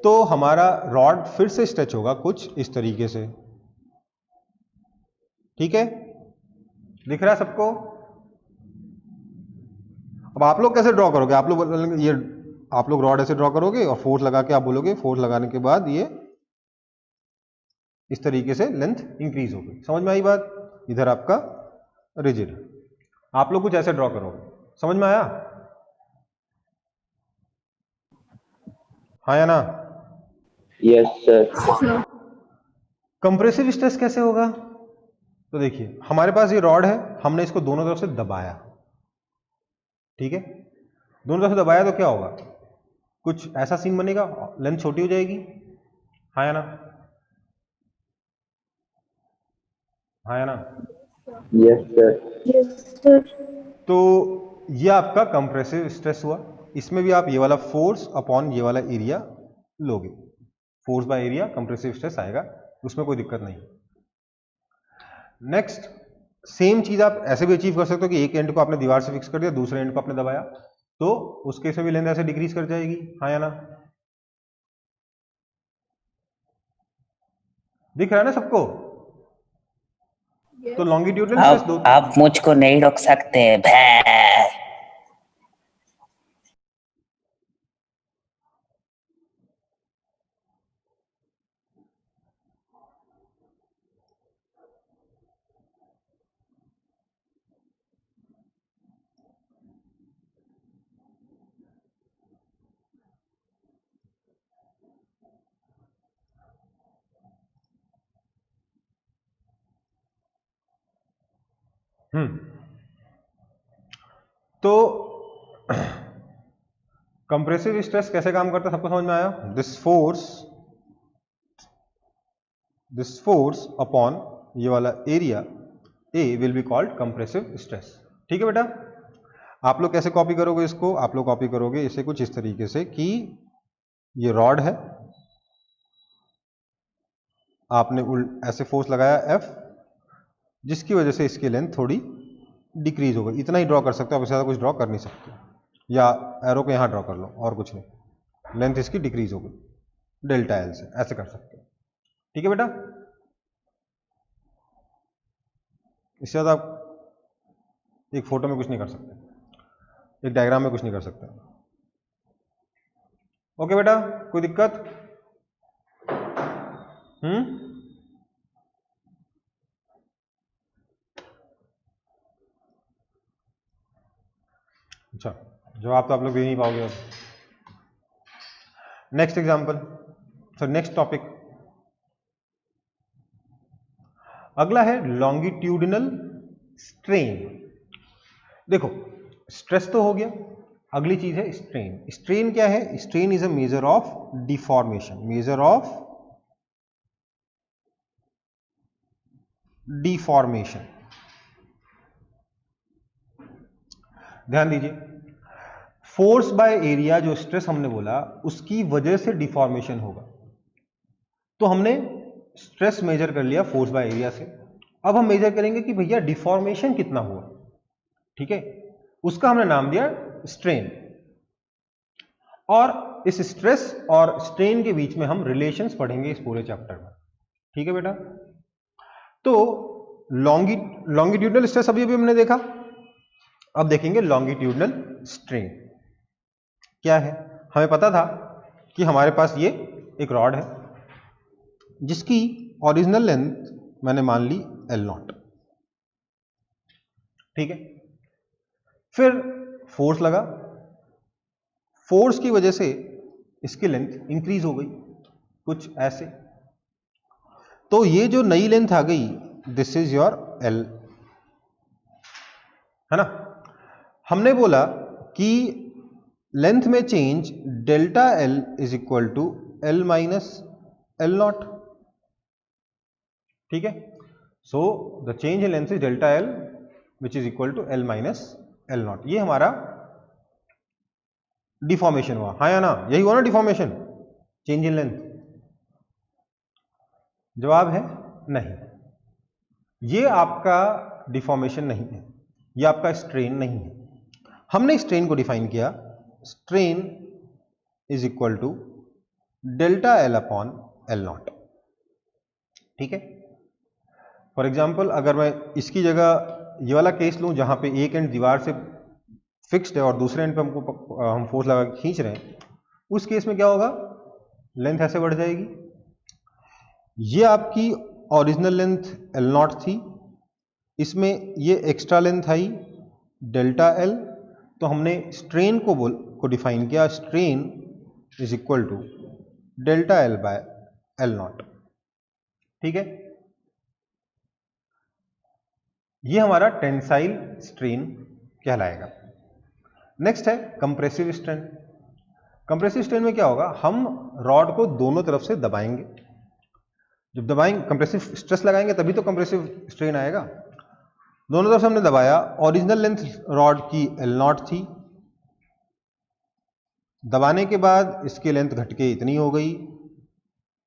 तो हमारा रॉड फिर से स्ट्रेच होगा कुछ इस तरीके से। ठीक है, दिख रहा है सबको? अब आप लोग कैसे ड्रॉ करोगे? आप लोग बोलेंगे ये, आप लोग रॉड ऐसे ड्रॉ करोगे और फोर्स लगा के आप बोलोगे फोर्स लगाने के बाद ये इस तरीके से लेंथ इंक्रीज हो गई। समझ में आई बात? इधर आपका रिजिड है, आप लोग कुछ ऐसे ड्रॉ करोगे। समझ में आया? हाँ या ना? Yes sir. Sir compressive stress कैसे होगा? तो देखिए हमारे पास ये रॉड है, हमने इसको दोनों तरफ से दबाया, ठीक है, दोनों तरफ से दबाया तो क्या होगा? कुछ ऐसा सीन बनेगा, लेंथ छोटी हो जाएगी। हाँ या ना? हाँ या ना? Yes sir. तो ये आपका कंप्रेसिव स्ट्रेस हुआ। इसमें भी आप ये वाला फोर्स अपॉन ये वाला एरिया लोगे, force by area compressive stress आएगा, उसमें कोई दिक्कत नहीं। नेक्स्ट सेम चीज आप ऐसे भी अचीव कर सकते हो कि एक एंड को आपने दीवार से फिक्स कर दिया, दूसरे एंड को आपने दबाया, तो उसके से भी लेंथ ऐसे डिक्रीज कर जाएगी। हाँ या ना? दिख रहा है ना सबको? तो लॉन्गिट्यूडनल स्ट्रेस दो, आप मुझको नहीं रोक सकते। भै। तो कंप्रेसिव स्ट्रेस कैसे काम करता है सबको समझ में आया? दिस फोर्स अपॉन ये वाला area A will be called compressive stress. ठीक है बेटा, आप लोग कैसे कॉपी करोगे इसको? आप लोग कॉपी करोगे इसे कुछ इस तरीके से कि ये रॉड है, आपने ऐसे फोर्स लगाया F, जिसकी वजह से इसकी लेंथ थोड़ी डिक्रीज हो गई। इतना ही ड्रॉ कर सकते हो, आप इससे ज़्यादा कुछ ड्रॉ कर नहीं सकते, या एरो को यहां ड्रॉ कर लो और कुछ नहीं, लेंथ इसकी डिक्रीज हो गई डेल्टा एल से, ऐसे कर सकते हो। ठीक है बेटा, इससे ज़्यादा आप एक फोटो में कुछ नहीं कर सकते, एक डायग्राम में कुछ नहीं कर सकते। ओके बेटा, कोई दिक्कत? अच्छा, जवाब तो आप लोग दे नहीं पाओगे अब। Next example, sir next topic, अगला है लॉन्गिट्यूडिनल स्ट्रेन। देखो स्ट्रेस तो हो गया, अगली चीज है स्ट्रेन। स्ट्रेन क्या है? Strain is a measure of deformation, measure of deformation. ध्यान दीजिए, फोर्स बाय एरिया जो स्ट्रेस हमने बोला, उसकी वजह से डिफॉर्मेशन होगा। तो हमने स्ट्रेस मेजर कर लिया फोर्स बाय एरिया से, अब हम मेजर करेंगे कि भैया डिफॉर्मेशन कितना हुआ। ठीक है, उसका हमने नाम दिया स्ट्रेन, और इस स्ट्रेस और स्ट्रेन के बीच में हम रिलेशंस पढ़ेंगे इस पूरे चैप्टर में। ठीक है बेटा, तो लॉन्गिट्यूडनल स्ट्रेस अभी हमने देखा, अब देखेंगे लॉन्गिट्यूडनल स्ट्रेन क्या है। हमें पता था कि हमारे पास ये एक रॉड है जिसकी ओरिजिनल लेंथ मैंने मान ली L0। ठीक है, फिर फोर्स लगा, फोर्स की वजह से इसकी लेंथ इंक्रीज हो गई कुछ ऐसे, तो ये जो नई लेंथ आ गई, दिस इज योर L, है ना। हमने बोला कि लेंथ में change delta L is equal to L minus L0। ठीक है, so the change in length is delta L which is equal to L minus L0। ये हमारा डिफॉर्मेशन हुआ। हाँ या ना? यही हुआ ना डिफॉर्मेशन, चेंज इन लेंथ? जवाब है नहीं, ये आपका डिफॉर्मेशन नहीं है, ये आपका स्ट्रेन नहीं है। हमने स्ट्रेन को डिफाइन किया, strain is equal to delta L upon L0। ठीक है, फॉर एग्जाम्पल अगर मैं इसकी जगह ये वाला केस लूँ जहाँ पे एक एंड दीवार से फिक्स्ड है और दूसरे एंड पे हम फोर्स लगा के खींच रहे हैं, उस केस में क्या होगा, लेंथ ऐसे बढ़ जाएगी। ये आपकी ओरिजिनल लेंथ L0 थी, इसमें ये एक्स्ट्रा लेंथ आई डेल्टा L, तो हमने स्ट्रेन को डिफाइन किया, strain is equal to delta L by L0। ठीक है, ये हमारा टेंसाइल स्ट्रेन कहलाएगा। नेक्स्ट है कंप्रेसिव स्ट्रेन। कंप्रेसिव स्ट्रेन में क्या होगा, हम रॉड को दोनों तरफ से दबाएंगे, जब दबाएंगे कंप्रेसिव स्ट्रेस लगाएंगे तभी तो कंप्रेसिव स्ट्रेन आएगा। दोनों तरफ से हमने दबाया, ओरिजिनल लेंथ रॉड की L0 थी, दबाने के बाद इसकी लेंथ घट के इतनी हो गई,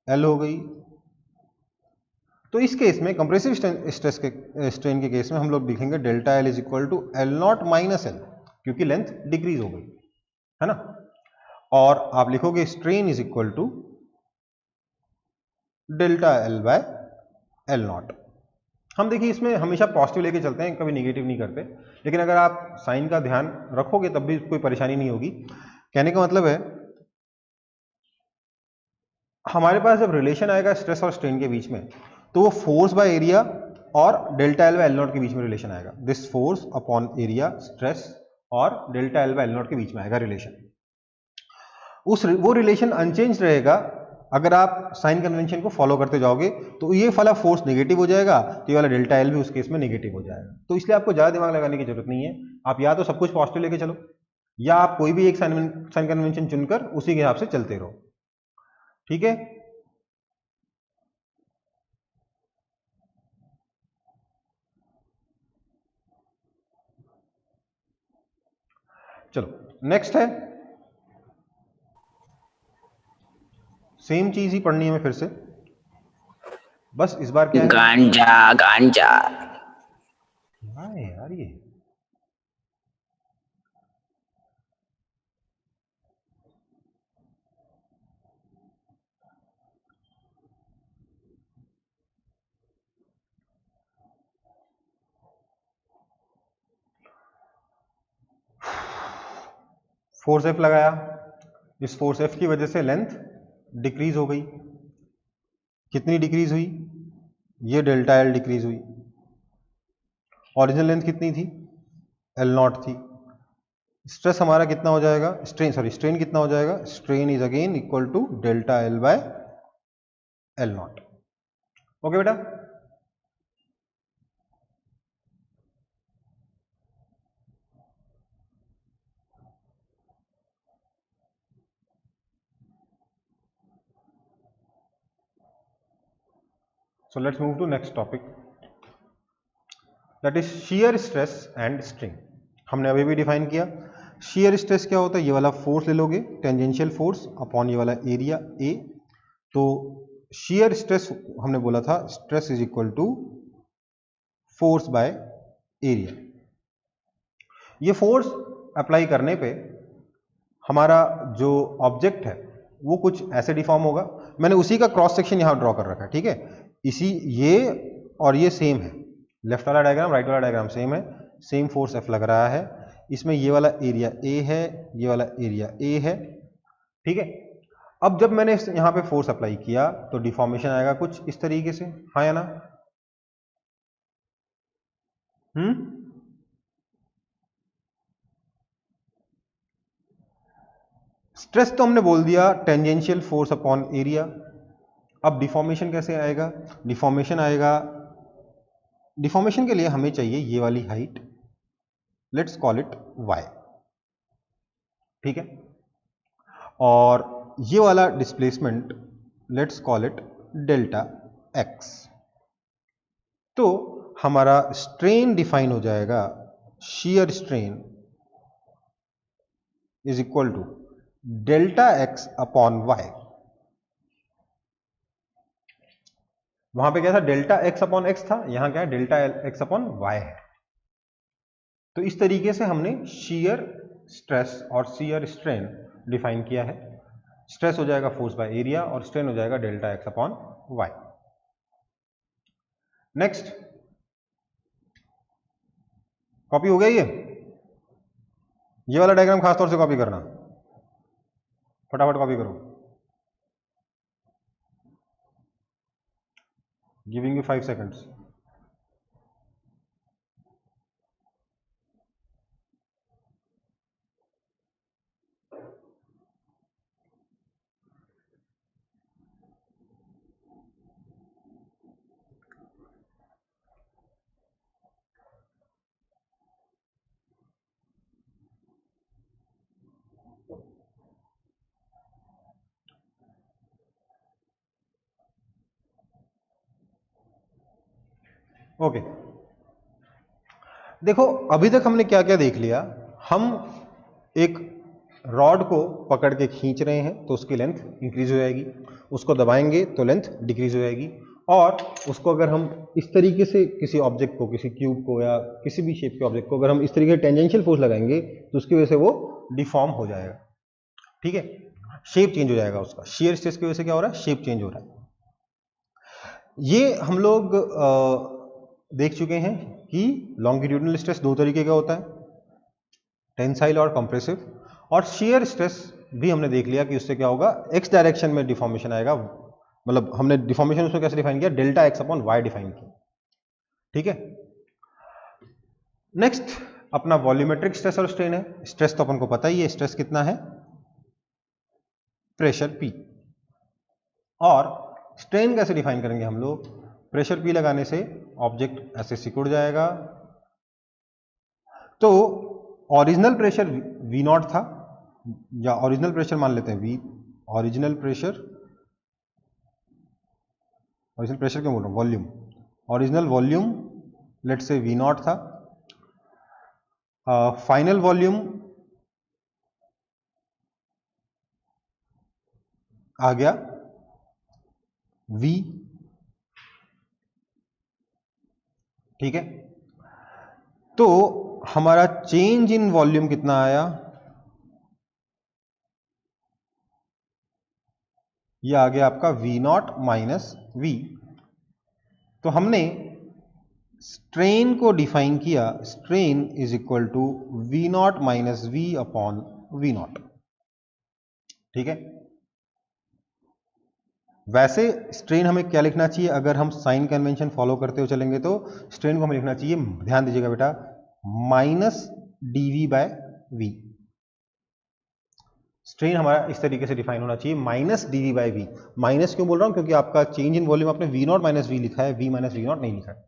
L हो गई। तो इस केस में कंप्रेसिव स्ट्रेस के स्ट्रेन के केस में हम लोग लिखेंगे delta L is equal to L0 minus L, क्योंकि लेंथ डिक्रीज हो गई है ना। और आप लिखोगे strain is equal to delta L by L0। हम देखिए इसमें हमेशा पॉजिटिव लेके चलते हैं, कभी नेगेटिव नहीं करते, लेकिन अगर आप साइन का ध्यान रखोगे तब भी कोई परेशानी नहीं होगी। कहने का मतलब है हमारे पास जब रिलेशन आएगा स्ट्रेस और स्ट्रेन के बीच में, तो वो फोर्स बाय एरिया और डेल्टा L बाय L0 के बीच में रिलेशन आएगा। This force upon area stress और डेल्टा L बाय L0 के बीच में आएगा रिलेशन। वो रिलेशन अनचेंज रहेगा अगर आप साइन कन्वेंशन को फॉलो करते जाओगे। तो ये वाला फोर्स नेगेटिव हो जाएगा, तो ये वाला डेल्टा L भी उस केस में नेगेटिव हो जाएगा। तो इसलिए आपको ज्यादा दिमाग लगाने की जरूरत नहीं है, आप या तो सब कुछ पॉजिटिव लेके चलो या आप कोई भी एक साइन कन्वेंशन चुनकर उसी के हिसाब से चलते रहो। ठीक है, चलो नेक्स्ट है, सेम चीज ही पढ़नी है हमें फिर से, बस इस बार क्या है, गांजा गांजा। हाँ यार ये फोर्स F लगाया, इस फोर्स F की वजह से लेंथ डिक्रीज हो गई। कितनी डिक्रीज हुई, ये डेल्टा L डिक्रीज हुई। ओरिजिनल लेंथ कितनी थी, L0 थी। स्ट्रेस हमारा कितना हो जाएगा, स्ट्रेन कितना हो जाएगा, strain is again equal to delta L by L0। Okay बेटा, so let's move to next topic, that is shear stress and strain। हमने अभी भी डिफाइन किया। shear stress क्या होता है, ये वाला फोर्स ले लोगे टेंजेंशियल फोर्स अपॉन ये वाला एरिया A। तो shear stress हमने बोला था stress is equal to force by area. ये फोर्स अप्लाई करने पे हमारा जो ऑब्जेक्ट है वो कुछ ऐसे डिफॉर्म होगा। मैंने उसी का क्रॉस सेक्शन यहां ड्रॉ कर रखा है, ठीक है। इसी ये और ये सेम है, लेफ्ट वाला डायग्राम राइट वाला डायग्राम सेम है, सेम फोर्स F लग रहा है। इसमें ये वाला एरिया A है, ये वाला एरिया A है, ठीक है। अब जब मैंने यहां पे फोर्स अप्लाई किया तो डिफॉर्मेशन आएगा कुछ इस तरीके से, हाँ या ना। स्ट्रेस तो हमने बोल दिया टेंजेंशियल फोर्स अपॉन एरिया। अब डिफॉर्मेशन कैसे आएगा, डिफॉर्मेशन आएगा, डिफॉर्मेशन के लिए हमें चाहिए ये वाली height, let's call it y, ठीक है। और ये वाला displacement let's call it delta x। तो हमारा स्ट्रेन डिफाइन हो जाएगा, shear strain is equal to delta x upon y। वहां पे क्या था, डेल्टा x अपॉन x था, यहां क्या है डेल्टा x अपॉन y है। तो इस तरीके से हमने shear स्ट्रेस और shear स्ट्रेन डिफाइन किया है। स्ट्रेस हो जाएगा फोर्स बाय एरिया और स्ट्रेन हो जाएगा delta x upon y। Next, copy हो गया ये वाला डायग्राम खासतौर से कॉपी करना, फटाफट कॉपी करो। Giving you 5 seconds। ओके, देखो अभी तक हमने क्या क्या देख लिया। हम एक रॉड को पकड़ के खींच रहे हैं तो उसकी लेंथ इंक्रीज हो जाएगी, उसको दबाएंगे तो लेंथ डिक्रीज हो जाएगी, और उसको अगर हम इस तरीके से किसी ऑब्जेक्ट को, किसी क्यूब को या किसी भी शेप के ऑब्जेक्ट को अगर हम इस तरीके से टेंजेंशियल फोर्स लगाएंगे तो उसकी वजह से वो डिफॉर्म हो जाएगा। ठीक है, शेप चेंज हो जाएगा उसका। शेयर स्ट्रेस की वजह से क्या हो रहा है, शेप चेंज हो रहा है। ये हम लोग देख चुके हैं कि लॉन्गिट्यूडिनल स्ट्रेस दो तरीके का होता है, टेंसाइल और कंप्रेसिव, और शियर स्ट्रेस भी हमने देख लिया कि उससे क्या होगा, एक्स डायरेक्शन में डिफॉर्मेशन आएगा। मतलब हमने डिफॉर्मेशन उसमें कैसे डिफाइन किया, delta X upon Y define किया। ठीक है, नेक्स्ट अपना वॉल्यूमेट्रिक स्ट्रेस और स्ट्रेन है। स्ट्रेस तो अपन को पता ही है, स्ट्रेस कितना है, प्रेशर P, और स्ट्रेन कैसे डिफाइन करेंगे हम लोग, प्रेशर P लगाने से ऑब्जेक्ट ऐसे सिकुड़ जाएगा। तो ओरिजिनल प्रेशर V0 था, या ओरिजिनल प्रेशर मान लेते हैं V, ओरिजिनल प्रेशर क्यों बोल रहा हूं, वॉल्यूम, ओरिजिनल वॉल्यूम लेट से V0 था, फाइनल वॉल्यूम आ गया V। ठीक है, तो हमारा चेंज इन वॉल्यूम कितना आया, ये आ गया आपका V0 माइनस V। तो हमने स्ट्रेन को डिफाइन किया, strain is equal to V0 minus V upon V0। ठीक है, वैसे स्ट्रेन हमें क्या लिखना चाहिए, अगर हम साइन कन्वेंशन फॉलो करते हुए चलेंगे तो स्ट्रेन को हमें लिखना चाहिए, ध्यान दीजिएगा बेटा, minus dV by V। Strain हमारा इस तरीके से डिफाइन होना चाहिए, minus dV by V। Minus क्यों बोल रहा हूं, क्योंकि आपका चेंज इन वॉल्यूम आपने V0 माइनस V लिखा है, V माइनस V0 नहीं लिखा है।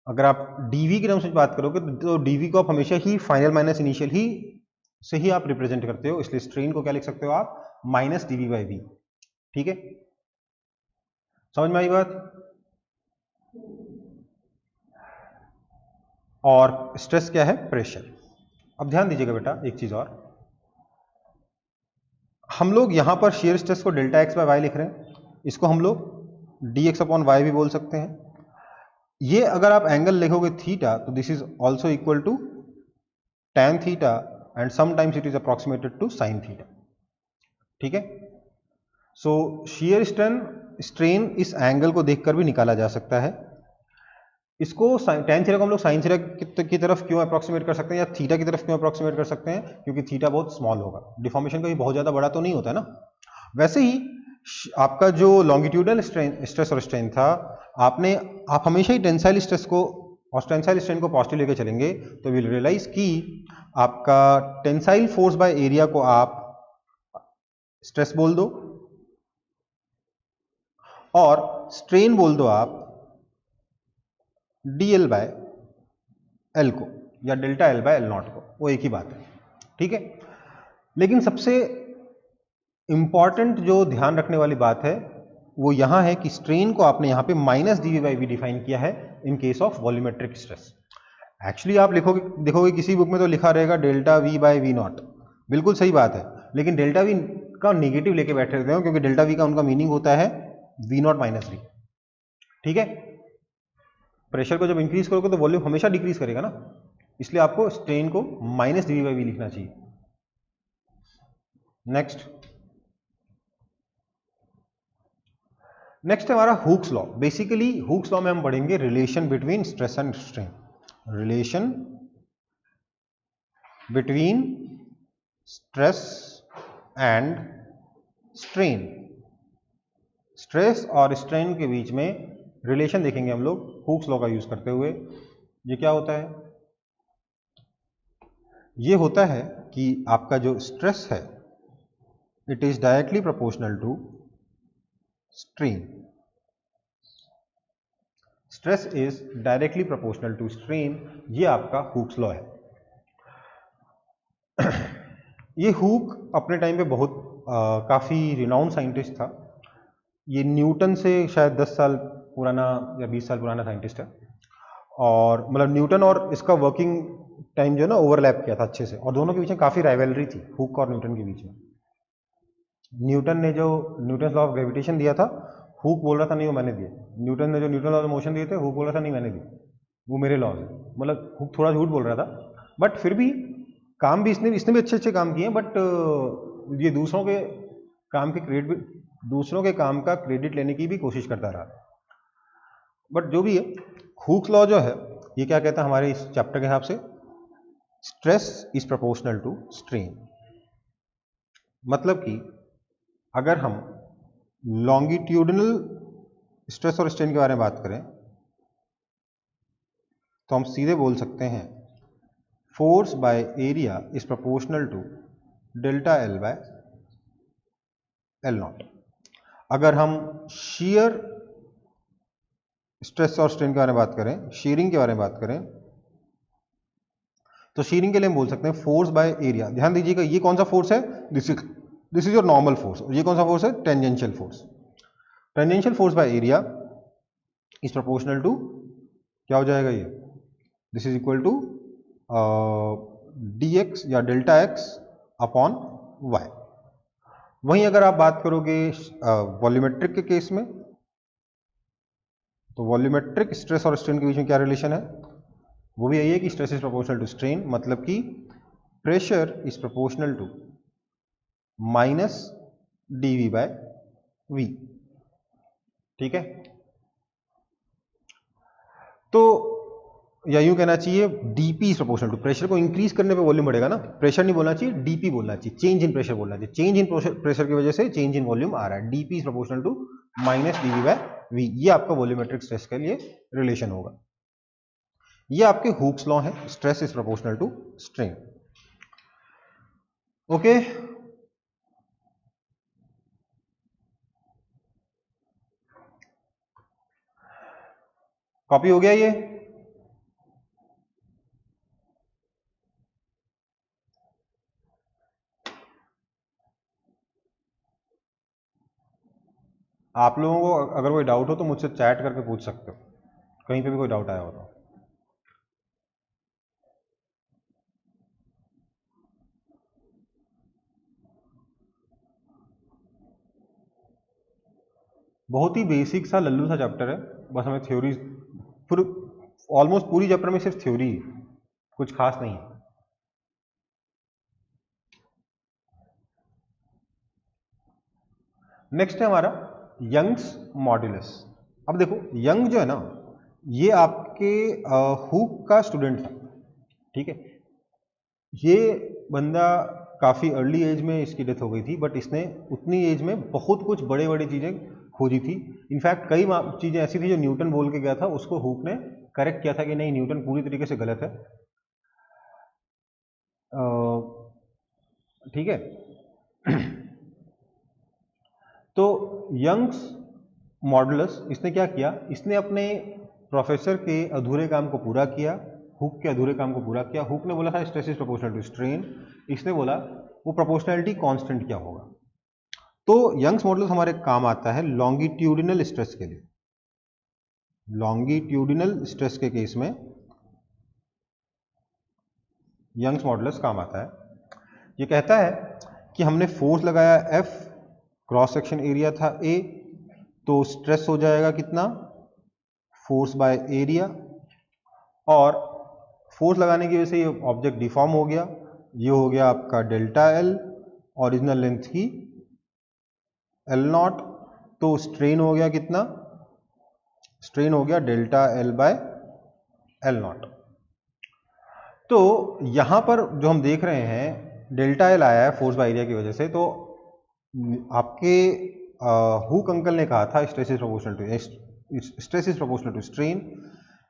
अगर आप dV के टर्म्स में बात करोगे तो dV को आप हमेशा ही फाइनल माइनस इनिशियल ही से ही आप रिप्रेजेंट करते हो, इसलिए स्ट्रेन को क्या लिख सकते हो आप, माइनस dV बाय V। ठीक है, समझ में आई बात। और स्ट्रेस क्या है, प्रेशर। अब ध्यान दीजिएगा बेटा एक चीज और, हम लोग यहां पर शेयर स्ट्रेस को डेल्टा एक्स बाय वाई लिख रहे हैं, इसको हम लोग डी एक्स अपॉन वाई भी बोल सकते हैं। ये अगर आप एंगल लिखोगे थीटा तो this is also equal to tan theta and sometimes it is approximated to sin theta. ठीक है, सो शियर स्ट्रेन इस एंगल को देखकर भी निकाला जा सकता है। इसको tan थीटा को हम लोग sin थीटा की तरफ क्यों अप्रोक्सीमेट कर सकते हैं, या थीटा की तरफ क्यों अप्रोक्सीमेट कर सकते हैं, क्योंकि थीटा बहुत स्मॉल होगा, डिफॉर्मेशन कभी बहुत ज्यादा बड़ा तो नहीं होता है ना। वैसे ही आपका जो लॉन्गिट्यूडल स्ट्रेस और स्ट्रेन था, आप हमेशा ही टेंसाइल स्ट्रेस को और टेंसाइल स्ट्रेन को पॉजिटिव लेके चलेंगे तो विल रियलाइज कि आपका टेंसाइल फोर्स बाय एरिया को आप स्ट्रेस बोल दो और स्ट्रेन बोल दो आप dl बाय एल को, या delta L by L not को, वो एक ही बात है। ठीक है, लेकिन सबसे इंपॉर्टेंट जो ध्यान रखने वाली बात है वो यहां है कि स्ट्रेन को आपने यहां पे minus dV by V define किया है in case of volumetric stress. Actually आप देखोगे किसी बुक में तो लिखा रहेगा delta V by V nought, बिल्कुल सही बात है, लेकिन डेल्टा V का नेगेटिव लेके बैठे रहते हो, क्योंकि डेल्टा V का उनका मीनिंग होता है V नॉट माइनस V। ठीक है, प्रेशर को जब इंक्रीज करोगे तो वॉल्यूम हमेशा डिक्रीज करेगा ना, इसलिए आपको स्ट्रेन को माइनस dV बाई वी लिखना चाहिए। नेक्स्ट, नेक्स्ट है हमारा Hooke's law. Basically Hooke's law में हम पढ़ेंगे relation between stress and strain. Relation between stress and strain. Stress और स्ट्रेन के बीच में रिलेशन देखेंगे हम लोग हुक्स लॉ का यूज करते हुए। ये क्या होता है? ये होता है कि आपका जो स्ट्रेस है it is directly proportional to strain. Stress is directly proportional to strain. ये आपका हुक्स लॉ है। ये हुक अपने टाइम पे बहुत काफी रिनाउंड साइंटिस्ट था। ये न्यूटन से शायद 10 साल पुराना या 20 साल पुराना साइंटिस्ट है। और मतलब न्यूटन और इसका वर्किंग टाइम जो है ना ओवरलैप किया था अच्छे से, और दोनों के बीच में काफी राइवलरी थी हुक और न्यूटन के बीच में। न्यूटन ने जो न्यूटन लॉ ऑफ ग्रेविटेशन दिया था, हुक बोल रहा था नहीं वो मैंने दिए। न्यूटन ने जो न्यूटन लॉ ऑफ मोशन दिए थे, हुक बोल रहा था नहीं मैंने दिए, वो मेरे लॉ है। मतलब हुक थोड़ा झूठ बोल रहा था, बट फिर भी काम भी इसने भी अच्छे काम किए। बट ये दूसरों के काम का क्रेडिट लेने की भी कोशिश करता रहा। बट जो भी है, हुक्स लॉ जो है ये क्या कहता है हमारे इस चैप्टर के हिसाब से? Stress is proportional to strain. मतलब कि अगर हम लॉन्गिट्यूडिनल स्ट्रेस और स्ट्रेन के बारे में बात करें तो हम सीधे बोल सकते हैं force by area is proportional to delta L by L nought. अगर हम shear स्ट्रेस और स्ट्रेन के बारे में बात करें, शीयरिंग के बारे में बात करें, तो शीयरिंग के लिए हम बोल सकते हैं फोर्स बाय एरिया। ध्यान दीजिएगा ये कौन सा फोर्स है? This is your normal force. और ये कौन सा फोर्स है? Tangential force. Tangential force by area is proportional to क्या हो जाएगा ये? This is equal to dx या डेल्टा x अपॉन y। वहीं अगर आप बात करोगे वॉल्यूमेट्रिक के केस में, तो वॉल्यूमेट्रिक स्ट्रेस और स्ट्रेन के बीच में क्या रिलेशन है? वो भी यही है कि stress is proportional to strain. मतलब कि pressure is proportional to minus dv by v। ठीक है, तो या यूं कहना चाहिए dp is proportional to, pressure को इंक्रीज करने पे वॉल्यूम बढ़ेगा ना। प्रेशर नहीं बोलना चाहिए, dp बोलना चाहिए, चेंज इन प्रेशर बोलना चाहिए। चेंज इन प्रेशर की वजह से चेंज इन वॉल्यूम आ रहा है। dp is proportional to minus dv by v। ये आपका वॉल्यूमेट्रिक स्ट्रेस के लिए रिलेशन होगा। ये आपके हुक्स लॉ है, stress is proportional to strain. Okay, copy हो गया ये? आप लोगों को अगर कोई डाउट हो तो मुझसे चैट करके पूछ सकते हो, कहीं पे भी कोई डाउट आया हो तो। बहुत ही बेसिक सा लल्लू सा चैप्टर है, बस हमें थ्योरी पूरी ऑलमोस्ट पूरी चैप्टर में सिर्फ थ्योरी, कुछ खास नहीं है। नेक्स्ट है हमारा यंग्स मॉड्यूलस। अब देखो यंग जो है ना, ये आपके हुक का स्टूडेंट था। ठीक है, ये बंदा काफ़ी अर्ली एज में इसकी डेथ हो गई थी, बट इसने उतनी एज में बहुत कुछ बड़े बड़े चीज़ें खोजी थी। इनफैक्ट कई चीज़ें ऐसी थी जो न्यूटन बोल के गया था, उसको हुक ने करेक्ट किया था कि नहीं न्यूटन पूरी तरीके से गलत है। ठीक है, तो यंग्स मॉडुलस इसने क्या किया? इसने अपने प्रोफेसर के अधूरे काम को पूरा किया, हुक के अधूरे काम को पूरा किया। हुक ने बोला था stress is proportional to strain, इसने बोला वो प्रोपोर्शनैलिटी कांस्टेंट क्या होगा। तो यंग्स मॉडुलस हमारे काम आता है लॉन्गिट्यूडिनल स्ट्रेस के लिए। लॉन्गिट्यूडिनल स्ट्रेस के केस में यंग्स मॉडुलस काम आता है। ये कहता है कि हमने फोर्स लगाया F, क्रॉस सेक्शन एरिया था A, तो स्ट्रेस हो जाएगा कितना? Force by area. और फोर्स लगाने की वजह से ये ऑब्जेक्ट डिफॉर्म हो गया, ये हो गया आपका डेल्टा L, ओरिजिनल लेंथ की L0 तो स्ट्रेन हो गया कितना, स्ट्रेन हो गया delta L by L nought. तो यहां पर जो हम देख रहे हैं डेल्टा एल आया है फोर्स बाय एरिया की वजह से, तो आपके हुक अंकल ने कहा था stress is proportional to strain.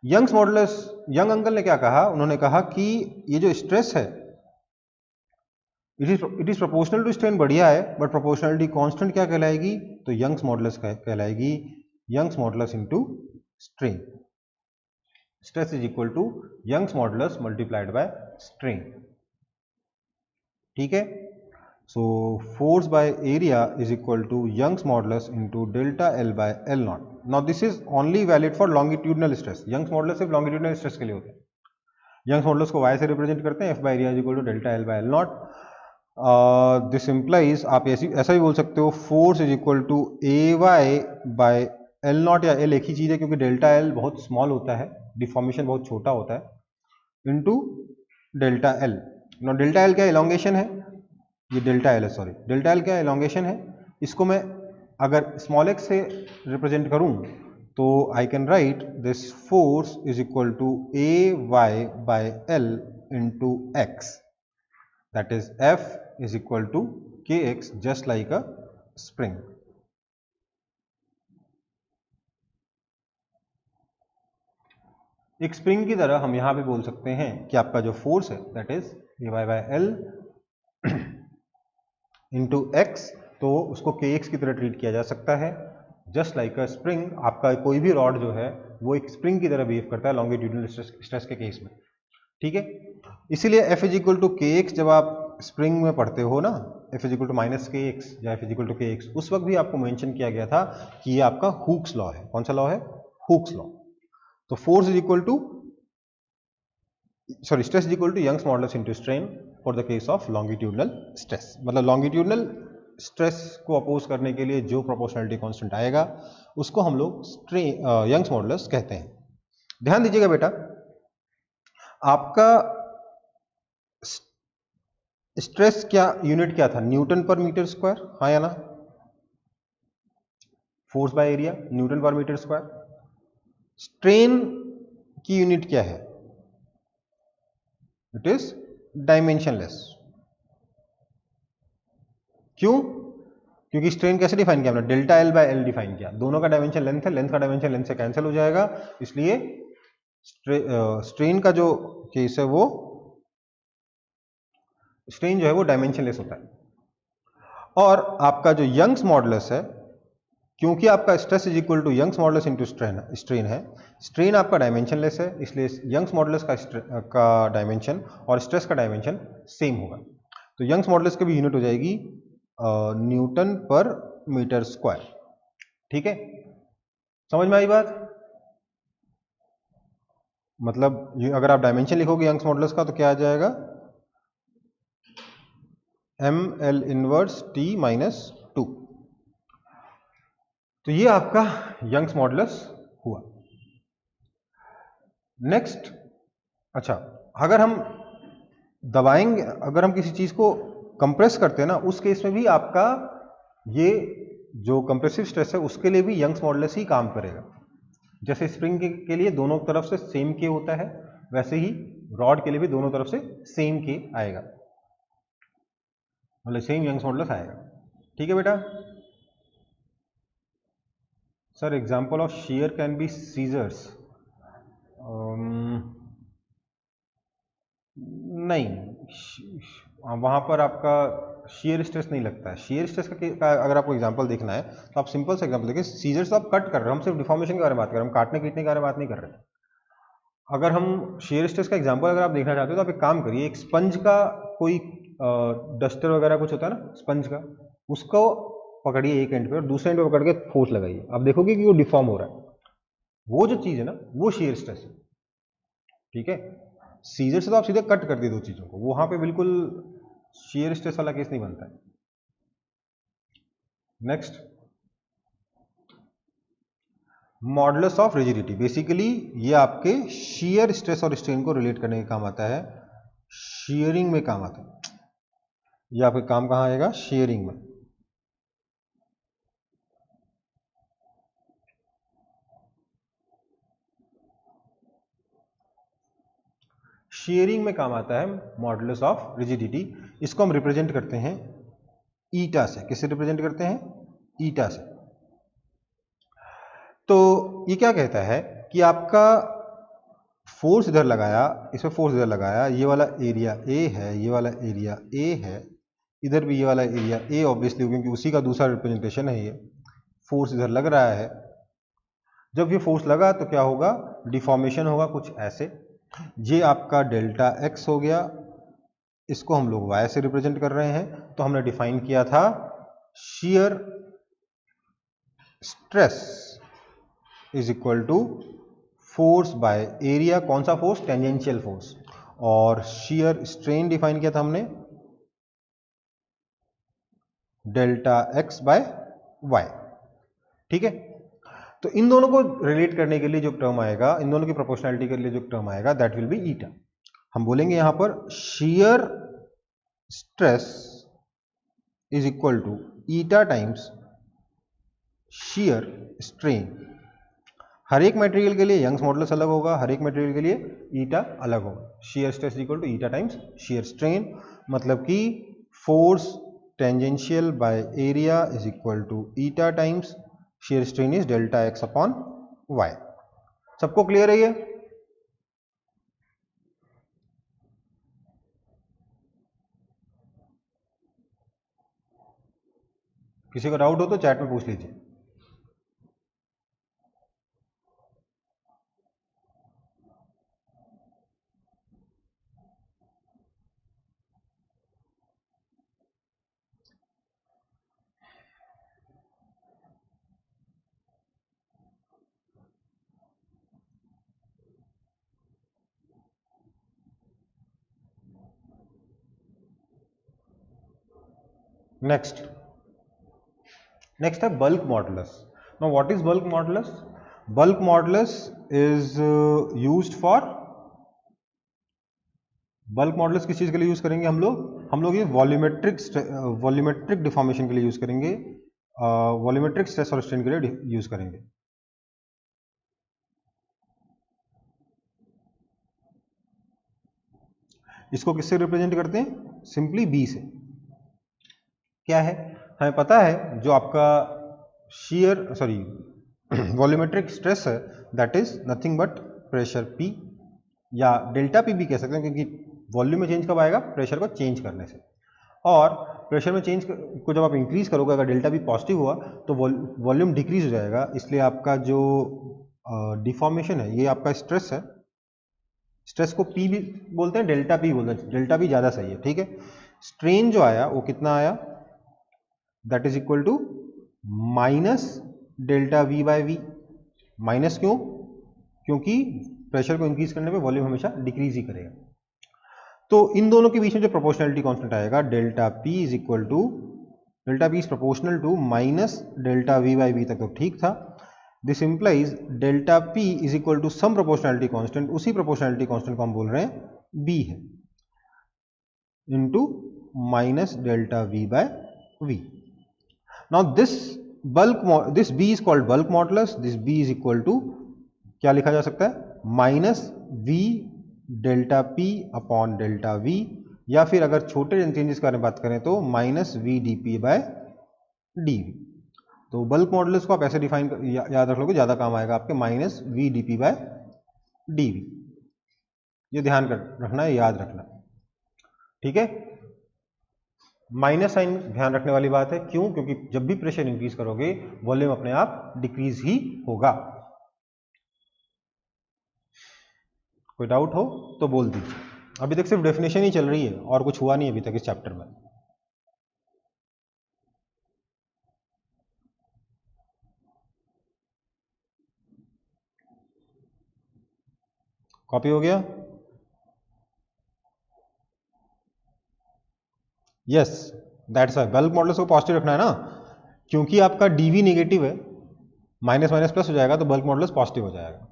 Young's modulus, Young uncle ने क्या कहा, उन्होंने कहा कि ये जो स्ट्रेस है it is proportional to strain, बढ़िया है, बट प्रोपोर्शनलिटी कांस्टेंट क्या कहलाएगी, तो यंग्स मॉडुलस कहलाएगी, Young's modulus into strain. Stress is equal to Young's modulus multiplied by strain. ठीक है, so force by area is equal to Young's modulus into delta L by L not. Now this is only valid for longitudinal stress. Young's modulus सिर्फ longitudinal stress के लिए होता है। Young's modulus को y से represent करते हैं, f by area is equal to delta L by L nought. This implies, आप ऐसा भी बोल सकते हो, force is equal to A Y by L nought, या एल एक ही चीज है क्योंकि डेल्टा एल बहुत स्मॉल होता है, डिफॉर्मेशन बहुत छोटा होता है, into delta L. No delta L क्या इलॉन्गेशन है, ये डेल्टा एल है, सॉरी डेल्टा एल क्या इलॉन्गेशन है, इसको मैं अगर स्मॉल एक्स से रिप्रेजेंट करूं तो I can write this force is equal to A Y by L into x, that is F is equal to के x, just like a spring. एक स्प्रिंग की तरह हम यहां पे बोल सकते हैं कि आपका जो फोर्स है that is A Y by L into X, तो उसको के एक्स की तरह ट्रीट किया जा सकता है, जस्ट लाइक अ स्प्रिंग। आपका कोई भी रॉड जो है वो एक स्प्रिंग की तरह बिहेव करता है लॉन्गिट्यूडनल स्ट्रेस के केस में। ठीक है, इसीलिए एफ इज इक्वल टू के एक्स, जब आप स्प्रिंग में पढ़ते हो ना, F is equal to minus K X या एफ इज इक्वल टू के एक्स, उस वक्त भी आपको मेंशन किया गया था कि ये आपका हुक्स लॉ है। कौन सा लॉ है, हुक्स लॉ। तो force is equal to, sorry stress is equal to Young's modulus into strain for the case of longitudinal stress. मतलब लॉन्गिट्यूडनल स्ट्रेस को अपोज करने के लिए जो प्रोपोर्शनलिटी कांस्टेंट आएगा उसको हम लोग यंग्स मॉडुलस कहते हैं। ध्यान दीजिएगा बेटा, आपका स्ट्रेस क्या यूनिट क्या था, न्यूटन पर मीटर स्क्वायर, हाँ या ना। फोर्स बाय एरिया न्यूटन पर मीटर स्क्वायर। स्ट्रेन की यूनिट क्या है, इट इज डायमेंशनलेस। क्यों, क्योंकि स्ट्रेन कैसे डिफाइन किया हमने, delta L by L define किया, दोनों का डायमेंशन लेंथ है, लेंथ का डायमेंशन लेंथ से कैंसिल हो जाएगा, इसलिए स्ट्रेन का जो केस है वो, स्ट्रेन जो है वो डायमेंशनलेस होता है। और आपका जो यंग्स मॉडुलस है, क्योंकि आपका stress is equal to Young's modulus into strain है, स्ट्रेन आपका डायमेंशनलेस है, इसलिए यंग्स मॉडुलस का डायमेंशन और स्ट्रेस का डायमेंशन सेम होगा। तो यंग्स मॉडुलस की भी यूनिट हो जाएगी न्यूटन पर मीटर स्क्वायर। ठीक है, समझ में आई बात। मतलब अगर आप डायमेंशन लिखोगे यंग्स मॉडुलस का तो क्या आ जाएगा, M L inverse T minus 2। तो ये आपका यंग्स मॉडुलस हुआ। नेक्स्ट, अच्छा अगर हम दबाएंगे, अगर हम किसी चीज को कंप्रेस करते हैं ना, उस केस में भी आपका ये जो कंप्रेसिव स्ट्रेस है उसके लिए भी यंग्स मॉडुलस ही काम करेगा। जैसे स्प्रिंग के लिए दोनों तरफ से सेम के होता है, वैसे ही रॉड के लिए भी दोनों तरफ से सेम के आएगा, मतलब सेम यंग्स मॉडुलस आएगा। ठीक है बेटा। Sir example of shear can be scissors, नहीं, वहां पर आपका शियर स्ट्रेस नहीं लगता है। शियर स्ट्रेस का अगर आपको एग्जांपल देखना है तो आप सिंपल से एग्जांपल देखिए, सीजर से आप कट कर रहे हो, हम सिर्फ डिफॉर्मेशन के बारे में बात कर रहे हैं, हम काटने पीटने के बारे में बात नहीं कर रहे। अगर हम शेयर स्ट्रेस का एग्जांपल अगर आप देखना चाहते हो तो आप एक काम करिए, एक स्पंज का कोई डस्टर वगैरह कुछ होता है ना स्पंज का, उसको पकड़िए एक एंड पे और दूसरे एंड पे पकड़ के फोर्स लगाइए, आप देखोगे कि वो डिफॉर्म हो रहा है। वो जो चीज है ना वो शेयर स्ट्रेस है। ठीक है, सीजर से तो आप सीधे कट कर दिए दो चीजों को, वहां पे बिल्कुल शेयर स्ट्रेस वाला केस नहीं बनता है। Next, modulus of rigidity, basically ये आपके शियर स्ट्रेस और स्ट्रेन को रिलेट करने के काम आता है, शियरिंग में काम आता है। ये आपका काम कहां आएगा, शेयरिंग में। शेयरिंग में काम आता है मॉडुलस ऑफ रिजिडिटी। इसको हम रिप्रेजेंट करते हैं ईटा से। किससे रिप्रेजेंट करते हैं? ईटा से। तो ये क्या कहता है कि आपका फोर्स इधर लगाया, इसमें फोर्स इधर लगाया, ये वाला एरिया ए है, ये वाला एरिया ए है, इधर भी ये वाला एरिया ए ऑब्वियसली, क्योंकि उसी का दूसरा रिप्रेजेंटेशन है ये। फोर्स इधर लग रहा है। जब ये फोर्स लगा तो क्या होगा? डिफॉर्मेशन होगा कुछ ऐसे। ये आपका डेल्टा एक्स हो गया, इसको हम लोग वाई से रिप्रेजेंट कर रहे हैं। तो हमने डिफाइन किया था shear stress is equal to force by area. कौन सा फोर्स? Tangential force. और शियर स्ट्रेन डिफाइन किया था हमने डेल्टा एक्स बाय वाई। ठीक है, तो इन दोनों को रिलेट करने के लिए जो टर्म आएगा, इन दोनों की प्रोपोर्शनैलिटी के लिए जो टर्म आएगा, दैट विल बी ईटा। हम बोलेंगे यहां पर shear stress is equal to eta times shear strain. हर एक मटेरियल के लिए यंग्स मॉडुलस अलग होगा, हर एक मटेरियल के लिए ईटा अलग होगा। Shear stress is equal to eta times shear strain, मतलब कि force tangential by area is equal to eta times shear strain is delta X upon Y. सबको क्लियर है ये? किसी को डाउट हो तो चैट में पूछ लीजिए। नेक्स्ट है bulk modulus. Now what is bulk modulus? Bulk modulus is used for, bulk modulus किस चीज के लिए यूज करेंगे हम लोग ये वॉल्यूमेट्रिक डिफॉर्मेशन के लिए यूज करेंगे, वॉल्यूमेट्रिक स्ट्रेस और स्ट्रेन के लिए यूज करेंगे। इसको किससे रिप्रेजेंट करते हैं? सिंपली बी से। क्या है? हमें पता है जो आपका वॉल्यूमेट्रिक स्ट्रेस है, that is nothing but pressure P, या डेल्टा P भी कह सकते हैं, क्योंकि वॉल्यूम में चेंज कब आएगा? प्रेशर को चेंज करने से। और प्रेशर में चेंज को जब आप इंक्रीज करोगे, अगर डेल्टा P पॉजिटिव हुआ तो वॉल्यूम डिक्रीज हो जाएगा, इसलिए आपका जो डिफॉर्मेशन है ये आपका स्ट्रेस है। स्ट्रेस को P भी बोलते हैं, डेल्टा P बोलते हैं, डेल्टा P ज़्यादा सही है। ठीक है, स्ट्रेन जो आया वो कितना आया? That is equal to minus delta V by V। Minus क्यों? क्योंकि प्रेशर को इंक्रीज करने पे वॉल्यूम हमेशा डिक्रीज ही करेगा। तो इन दोनों के बीच में जो प्रोपोर्शनैलिटी कांस्टेंट आएगा, delta P is equal to, delta P is proportional to minus delta V by V तक तो ठीक था। This implies delta P is equal to some proportionality constant, उसी प्रोपोर्शनैलिटी कांस्टेंट को हम बोल रहे हैं B है, into minus delta V by V। Now this B is called bulk modulus. This B is equal to क्या लिखा जा सकता है? Minus V delta P upon delta V, या फिर अगर छोटे चेंजेस के बारे में बात करें तो minus V dP by dV। तो बल्क मॉडुलस को आप ऐसे डिफाइन याद रख लोगे, ज्यादा काम आएगा आपके, minus V dP by dV। ये ध्यान रखना है, याद रखना। ठीक है, माइनस साइन ध्यान रखने वाली बात है। क्यों? क्योंकि जब भी प्रेशर इंक्रीज करोगे वॉल्यूम अपने आप डिक्रीज ही होगा। कोई डाउट हो तो बोल दीजिए। अभी तक सिर्फ डेफिनेशन ही चल रही है और कुछ हुआ नहीं अभी तक इस चैप्टर में। कॉपी हो गया? Yes, that's why bulk modulus को पॉजिटिव रखना है ना, क्योंकि आपका dV नेगेटिव है, माइनस माइनस प्लस हो जाएगा तो बल्क मॉडुलस पॉजिटिव हो जाएगा।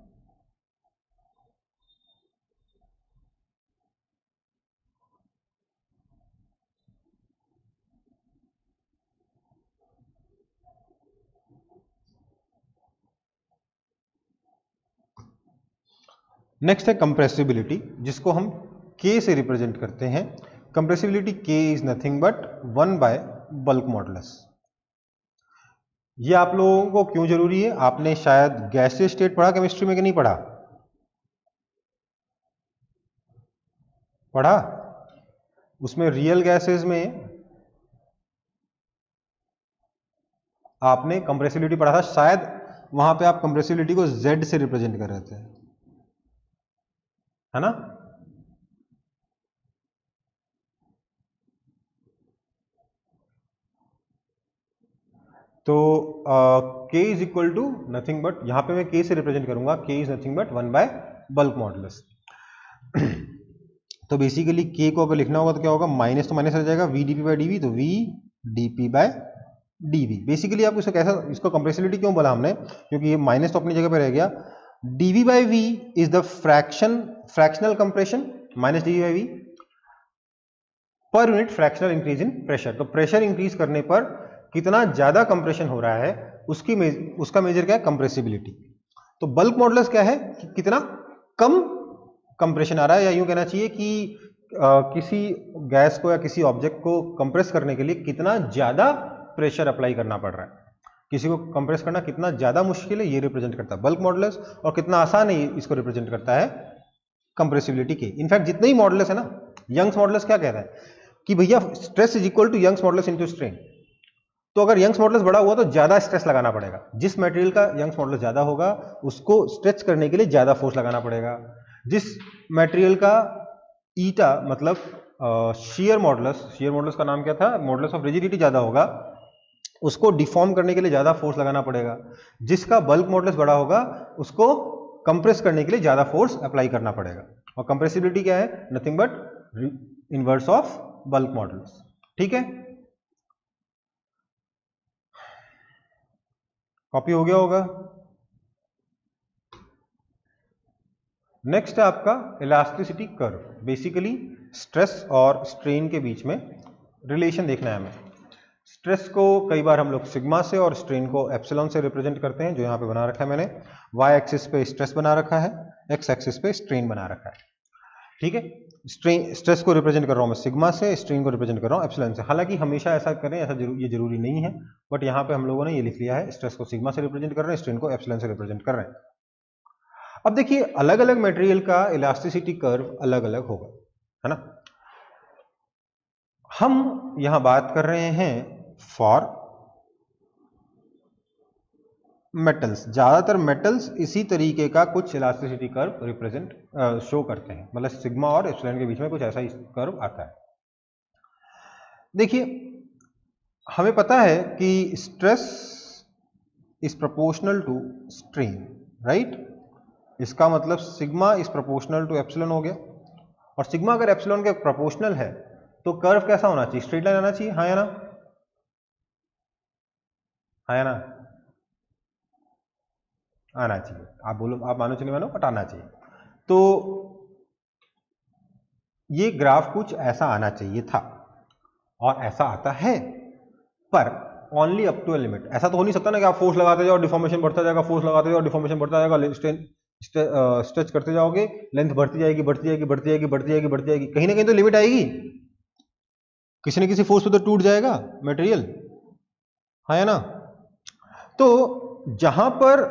नेक्स्ट है कंप्रेसिबिलिटी, जिसको हम K से रिप्रेजेंट करते हैं। Compressibility K is nothing but 1 by bulk modulus. ये आप लोगों को क्यों जरूरी है? आपने शायद गैसीय स्टेट पढ़ा केमिस्ट्री में कि नहीं पढ़ा? पढ़ा? उसमें रियल गैसेस में आपने कंप्रेसिबिलिटी पढ़ा था, शायद वहां पे आप कंप्रेसिबिलिटी को Z से रिप्रेजेंट कर रहे थे, है ना? तो K is equal to nothing but, यहां पे मैं K से रिप्रेजेंट करूंगा, K is nothing but 1 by bulk modulus. तो बेसिकली K को अगर लिखना होगा तो क्या होगा? माइनस तो माइनस रह जाएगा, V dP बाई dV, तो V dP by dV। Basically आप इसको कैसा, इसको कंप्रेसिबिलिटी क्यों बोला हमने? क्योंकि ये माइनस तो अपनी जगह पे रह गया। dV by V is the fractional compression, minus dV by V per unit fractional increase in pressure. तो प्रेशर इंक्रीज करने पर कितना ज्यादा कंप्रेशन हो रहा है उसका मेजर क्या है? कंप्रेसिबिलिटी। तो बल्क मॉडुलस क्या है? कि कितना कम कंप्रेशन आ रहा है, या यूं कहना चाहिए कि किसी गैस को या किसी ऑब्जेक्ट को कंप्रेस करने के लिए कितना ज्यादा प्रेशर अप्लाई करना पड़ रहा है। किसी को कंप्रेस करना कितना ज्यादा मुश्किल है, ये रिप्रेजेंट करता है बल्क मॉडुलस, और कितना आसान है इसको रिप्रेजेंट करता है कंप्रेसिबिलिटी के। इनफैक्ट जितने ही मॉडुलस है ना, यंग्स मॉडुलस क्या कहता है कि भैया stress is equal to Young's modulus into strain. तो अगर यंग्स मॉडुलस बड़ा हुआ तो ज्यादा स्ट्रेस लगाना पड़ेगा। जिस मटेरियल का यंग्स मॉडुलस ज्यादा होगा उसको स्ट्रेच करने के लिए ज्यादा फोर्स लगाना पड़ेगा। जिस मटेरियल का ईटा मतलब शियर मॉडुलस का नाम क्या था? मॉडुलस ऑफ रिजिडिटी ज्यादा होगा, उसको डिफॉर्म करने के लिए ज्यादा फोर्स लगाना पड़ेगा। जिसका बल्क मॉडुलस बड़ा होगा उसको कंप्रेस करने के लिए ज्यादा फोर्स अप्लाई करना पड़ेगा। और कंप्रेसिबिलिटी क्या है? Nothing but inverse of bulk modulus. ठीक है, कॉपी हो गया होगा। नेक्स्ट है आपका इलास्टिसिटी कर्व। बेसिकली स्ट्रेस और स्ट्रेन के बीच में रिलेशन देखना है हमें। स्ट्रेस को कई बार हम लोग सिग्मा से और स्ट्रेन को एप्सिलॉन से रिप्रेजेंट करते हैं, जो यहाँ पे बना रखा है मैंने। वाई एक्सिस पे स्ट्रेस बना रखा है, एक्स एक्सिस पे स्ट्रेन बना रखा है। ठीक है, स्ट्रेस को रिप्रेजेंट कर रहा हूं मैं सिग्मा से, स्ट्रेन को रिप्रेजेंट कर रहा हूं एप्सिलॉन से। हालांकि हमेशा ऐसा करें, ऐसा ये जरूरी नहीं है, बट यहाँ पे हम लोगों ने ये लिख लिया है, स्ट्रेस को सिग्मा से रिप्रेजेंट कर रहे हैं, स्ट्रेन को एप्सिलॉन से रिप्रेजेंट कर रहे हैं। अब देखिए, अलग अलग मटेरियल का इलास्टिसिटी कर्व अलग अलग होगा, है ना। हम यहां बात कर रहे हैं फॉर मेटल्स। ज्यादातर मेटल्स इसी तरीके का कुछ इलास्टिसिटी कर्व रिप्रेजेंट शो करते हैं, मतलब सिग्मा और एप्सिलॉन के बीच में कुछ ऐसा कर्व आता है। देखिए, हमें पता है कि stress is proportional to strain, right. इसका मतलब sigma is proportional to epsilon हो गया। और सिग्मा अगर एप्सिलॉन के प्रोपोर्शनल है तो कर्व कैसा होना चाहिए? स्ट्रेट लाइन आना चाहिए, हाँ या ना? हाँ या ना? आना चाहिए। आप बोलो, आप मानो चलिए मानो, बट आना चाहिए। तो ये ग्राफ कुछ ऐसा आना चाहिए था, और ऐसा आता है, पर only up to a limit. ऐसा तो हो नहीं सकता ना कि आप फोर्स लगाते जाओ, डिफॉर्मेशन बढ़ता जाएगा, फोर्स लगाते जाओ, डिफॉर्मेशन बढ़ता जाएगा, स्ट्रेच करते जाओगे, लेंथ बढ़ती जाएगी, बढ़ती जाएगी, बढ़ती जाएगी, बढ़ती जाएगी, बढ़ती जाएगी, कहीं ना कहीं तो लिमिट आएगी। किसी न किसी फोर्स पे तो टूट जाएगा मटेरियल, हाँ या ना? तो जहां पर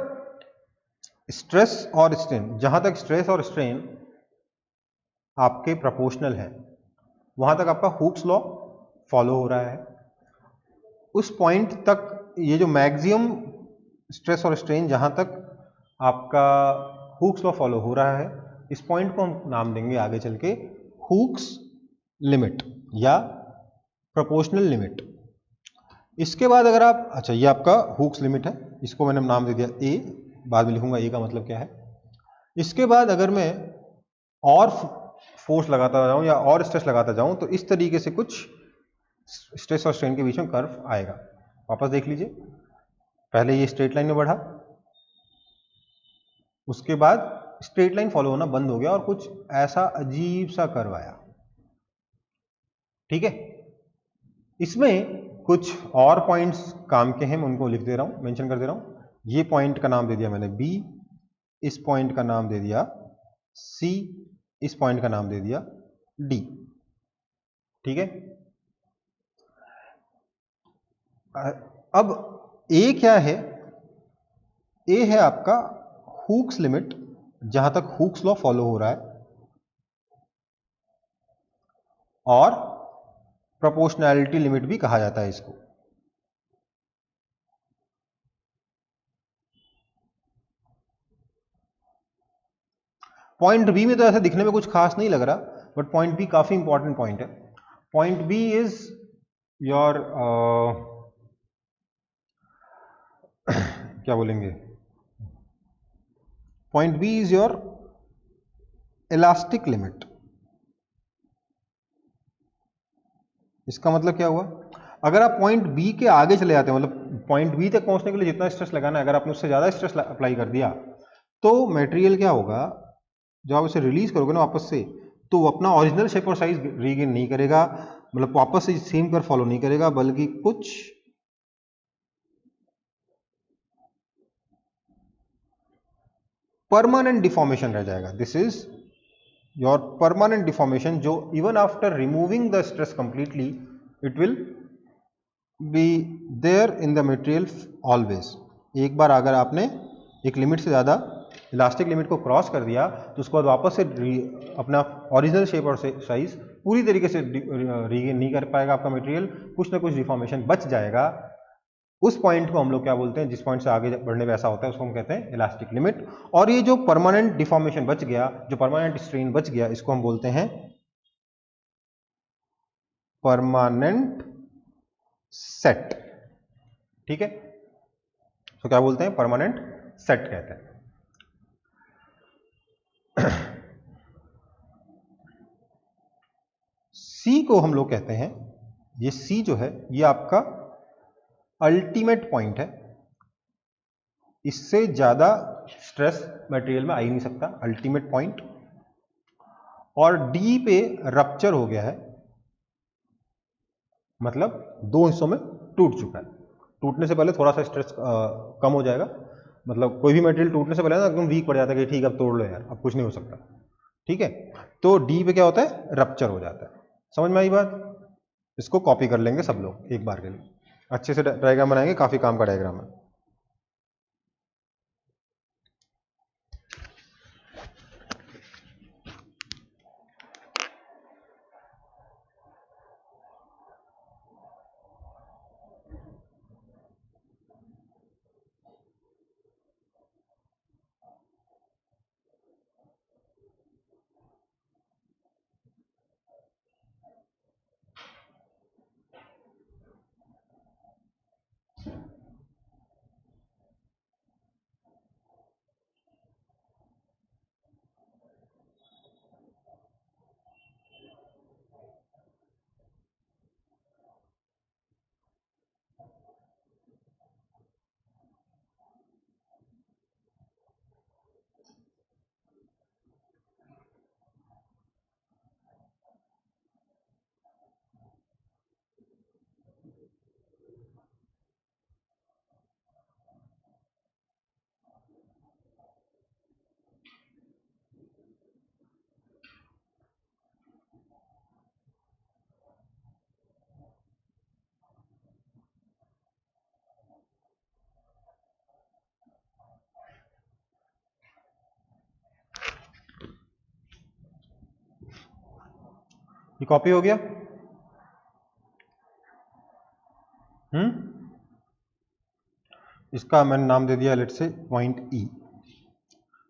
स्ट्रेस और स्ट्रेन, जहां तक स्ट्रेस और स्ट्रेन आपके प्रोपोर्शनल है, वहां तक आपका हुक्स लॉ फॉलो हो रहा है। उस पॉइंट तक ये जो मैक्सिमम स्ट्रेस और स्ट्रेन जहां तक आपका हुक्स लॉ फॉलो हो रहा है, इस पॉइंट को हम नाम देंगे आगे चल के हुक्स लिमिट या प्रोपोर्शनल लिमिट। इसके बाद अगर आप, अच्छा ये आपका हुक्स लिमिट है, इसको मैंने नाम दे दिया ए, बाद में लिखूंगा ए का मतलब क्या है। इसके बाद अगर मैं और फोर्स लगाता जाऊं या और स्ट्रेस लगाता जाऊं तो इस तरीके से कुछ स्ट्रेस और स्ट्रेन के बीच में कर्व आएगा। वापस देख लीजिए, पहले ये स्ट्रेट लाइन में बढ़ा, उसके बाद स्ट्रेट लाइन फॉलो होना बंद हो गया और कुछ ऐसा अजीब सा कर्व आया। ठीक है, इसमें कुछ और पॉइंट्स काम के हैं, मैं उनको लिख दे रहा हूं, मेंशन कर दे रहा हूं। ये पॉइंट का नाम दे दिया मैंने बी, इस पॉइंट का नाम दे दिया सी, इस पॉइंट का नाम दे दिया डी। ठीक है, अब ए क्या है? ए है आपका हुक्स लिमिट, जहां तक हुक्स लॉ फॉलो हो रहा है, और प्रोपोर्शनैलिटी लिमिट भी कहा जाता है इसको। पॉइंट बी में तो ऐसा दिखने में कुछ खास नहीं लग रहा, बट पॉइंट बी काफी इंपॉर्टेंट पॉइंट है। पॉइंट बी इज योर क्या बोलेंगे, point B is your elastic limit. इसका मतलब क्या हुआ? अगर आप पॉइंट बी के आगे चले जाते हैं, मतलब पॉइंट बी तक पहुंचने के लिए जितना स्ट्रेस लगाना है, अगर आपने उससे ज्यादा स्ट्रेस अप्लाई कर दिया, तो मटेरियल क्या होगा, जब आप उसे रिलीज करोगे ना वापस से, तो वो अपना ओरिजिनल शेप और साइज रीगेन नहीं करेगा, मतलब वापस से सेम कर फॉलो नहीं करेगा, बल्कि कुछ परमानेंट डिफॉर्मेशन रह जाएगा। This is your permanent deformation, जो even after removing the stress completely it will be there in the material always. एक बार अगर आपने एक लिमिट से ज़्यादा इलास्टिक लिमिट को क्रॉस कर दिया, तो उसके बाद वापस से अपना ओरिजिनल शेप और साइज पूरी तरीके से रीगेन नहीं कर पाएगा आपका मटेरियल, कुछ ना कुछ डिफॉर्मेशन बच जाएगा। उस पॉइंट को हम लोग क्या बोलते हैं, जिस पॉइंट से आगे बढ़ने पे ऐसा होता है, उसको हम कहते हैं इलास्टिक लिमिट। और ये जो परमानेंट डिफॉर्मेशन बच गया, जो परमानेंट स्ट्रेन बच गया, इसको हम बोलते हैं परमानेंट सेट। ठीक है, तो क्या बोलते हैं, परमानेंट सेट कहते हैं। सी को हम लोग कहते हैं, ये सी जो है ये आपका अल्टीमेट पॉइंट है, इससे ज्यादा स्ट्रेस मटेरियल में आ ही नहीं सकता, अल्टीमेट पॉइंट। और डी पे रप्चर हो गया है, मतलब दो हिस्सों में टूट चुका है। टूटने से पहले थोड़ा सा स्ट्रेस कम हो जाएगा, मतलब कोई भी मटेरियल टूटने से पहले ना एकदम वीक पड़ जाता है कि ठीक है अब तोड़ लो यार, अब कुछ नहीं हो सकता। ठीक है, तो डी पे क्या होता है, रप्चर हो जाता है। समझ में आई बात? इसको कॉपी कर लेंगे सब लोग एक बार के लिए, अच्छे से डायग्राम बनाएंगे, काफी काम का डायग्राम है। ये कॉपी हो गया? इसका मैंने नाम दे दिया लेट से पॉइंट ई।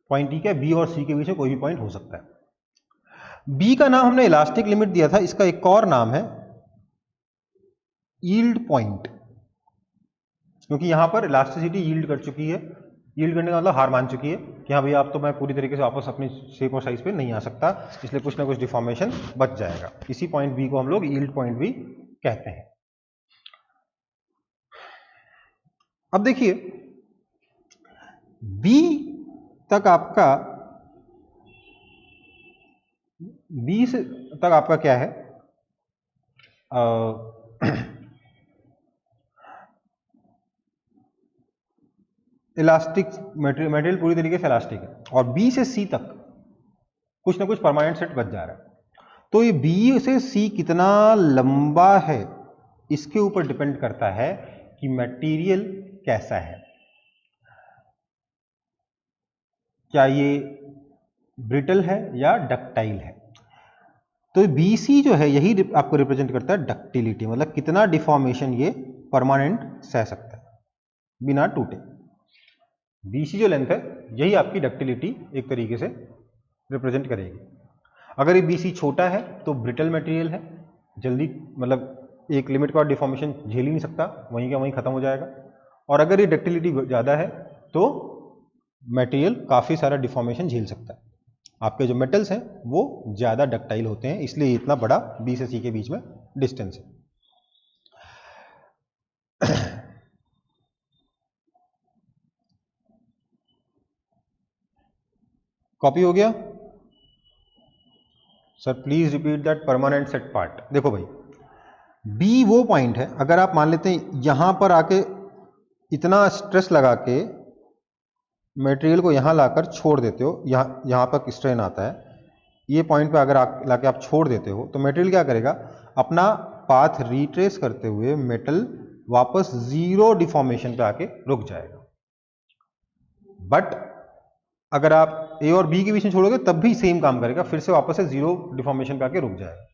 पॉइंट ई क्या, बी और सी के बीच में कोई भी पॉइंट हो सकता है। बी का नाम हमने इलास्टिक लिमिट दिया था, इसका एक और नाम है यील्ड पॉइंट, क्योंकि यहां पर इलास्टिसिटी यील्ड कर चुकी है। यील्ड करने का मतलब हार मान चुकी है कि हाँ भैया अब तो मैं पूरी तरीके से वापस अपनी शेप और साइज पे नहीं आ सकता, इसलिए कुछ ना कुछ डिफॉर्मेशन बच जाएगा। इसी पॉइंट बी को हम लोग यील्ड पॉइंट भी कहते हैं। अब देखिए बी तक आपका, बी से तक आपका क्या है, इलास्टिक मटेरियल पूरी तरीके से इलास्टिक है, और बी से सी तक कुछ ना कुछ परमानेंट सेट बच जा रहा है। तो ये बी से सी कितना लंबा है इसके ऊपर डिपेंड करता है कि मटेरियल कैसा है, क्या ये ब्रिटल है या डक्टाइल है। तो BC जो है यही आपको रिप्रेजेंट करता है डक्टिलिटी, मतलब कितना डिफॉर्मेशन ये परमानेंट सह सकता है बिना टूटे। BC जो लेंथ है यही आपकी डक्टिलिटी एक तरीके से रिप्रेजेंट करेगी। अगर ये BC छोटा है तो ब्रिटल मटेरियल है, जल्दी मतलब एक लिमिट का डिफॉर्मेशन झेल ही नहीं सकता, वहीं का वहीं खत्म हो जाएगा। और अगर ये डक्टिलिटी ज़्यादा है तो मटेरियल काफ़ी सारा डिफॉर्मेशन झेल सकता है। आपके जो मेटल्स हैं वो ज़्यादा डक्टाइल होते हैं, इसलिए इतना बड़ा B से C के बीच में डिस्टेंस है। कॉपी हो गया sir? Please repeat that permanent set part. देखो भाई, B वो पॉइंट है, अगर आप मान लेते हैं यहां पर आके इतना स्ट्रेस लगा के मटेरियल को यहां लाकर छोड़ देते हो, यहां पर स्ट्रेन आता है, ये पॉइंट पे अगर लाके आप छोड़ देते हो तो मटेरियल क्या करेगा, अपना पाथ रिट्रेस करते हुए मेटल वापस जीरो डिफॉर्मेशन पे आके रुक जाएगा। बट अगर आप ए और बी के बीच में छोड़ोगे तब भी सेम काम करेगा, फिर से वापस से जीरो डिफॉर्मेशन पे आके रुक जाएगा।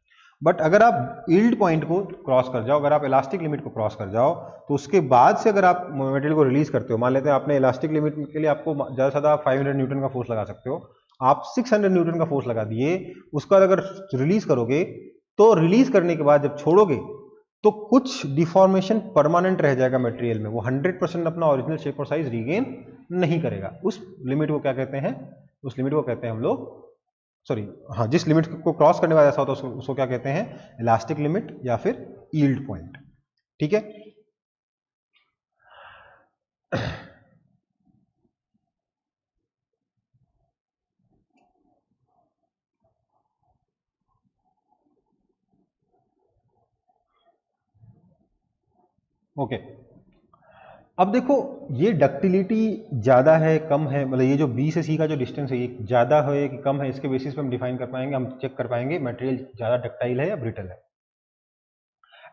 बट अगर आप यील्ड पॉइंट को क्रॉस कर जाओ, अगर आप इलास्टिक लिमिट को क्रॉस कर जाओ, तो उसके बाद से अगर आप मटेरियल को रिलीज करते हो, मान लेते हैं आपने इलास्टिक लिमिट के लिए आपको ज़्यादा से ज़्यादा 500 न्यूटन का फोर्स लगा सकते हो, आप 600 न्यूटन का फोर्स लगा दिए, उसका अगर रिलीज करोगे तो रिलीज करने के बाद जब छोड़ोगे तो कुछ डिफॉर्मेशन परमानेंट रह जाएगा मटेरियल में, वो 100% अपना ओरिजिनल शेप और साइज रीगेन नहीं करेगा। उस लिमिट को क्या कहते हैं, उस लिमिट को कहते हैं हम लोग, सॉरी हाँ, जिस लिमिट को क्रॉस करने वाला ऐसा होता है उसको क्या कहते हैं, इलास्टिक लिमिट या फिर यील्ड पॉइंट। ठीक है, ओके। अब देखो ये डक्टिलिटी ज़्यादा है कम है, मतलब ये जो B से C का जो डिस्टेंस है ये ज़्यादा है कि कम है, इसके बेसिस पे हम डिफाइन कर पाएंगे, हम चेक कर पाएंगे मटेरियल ज़्यादा डक्टाइल है या ब्रिटल है।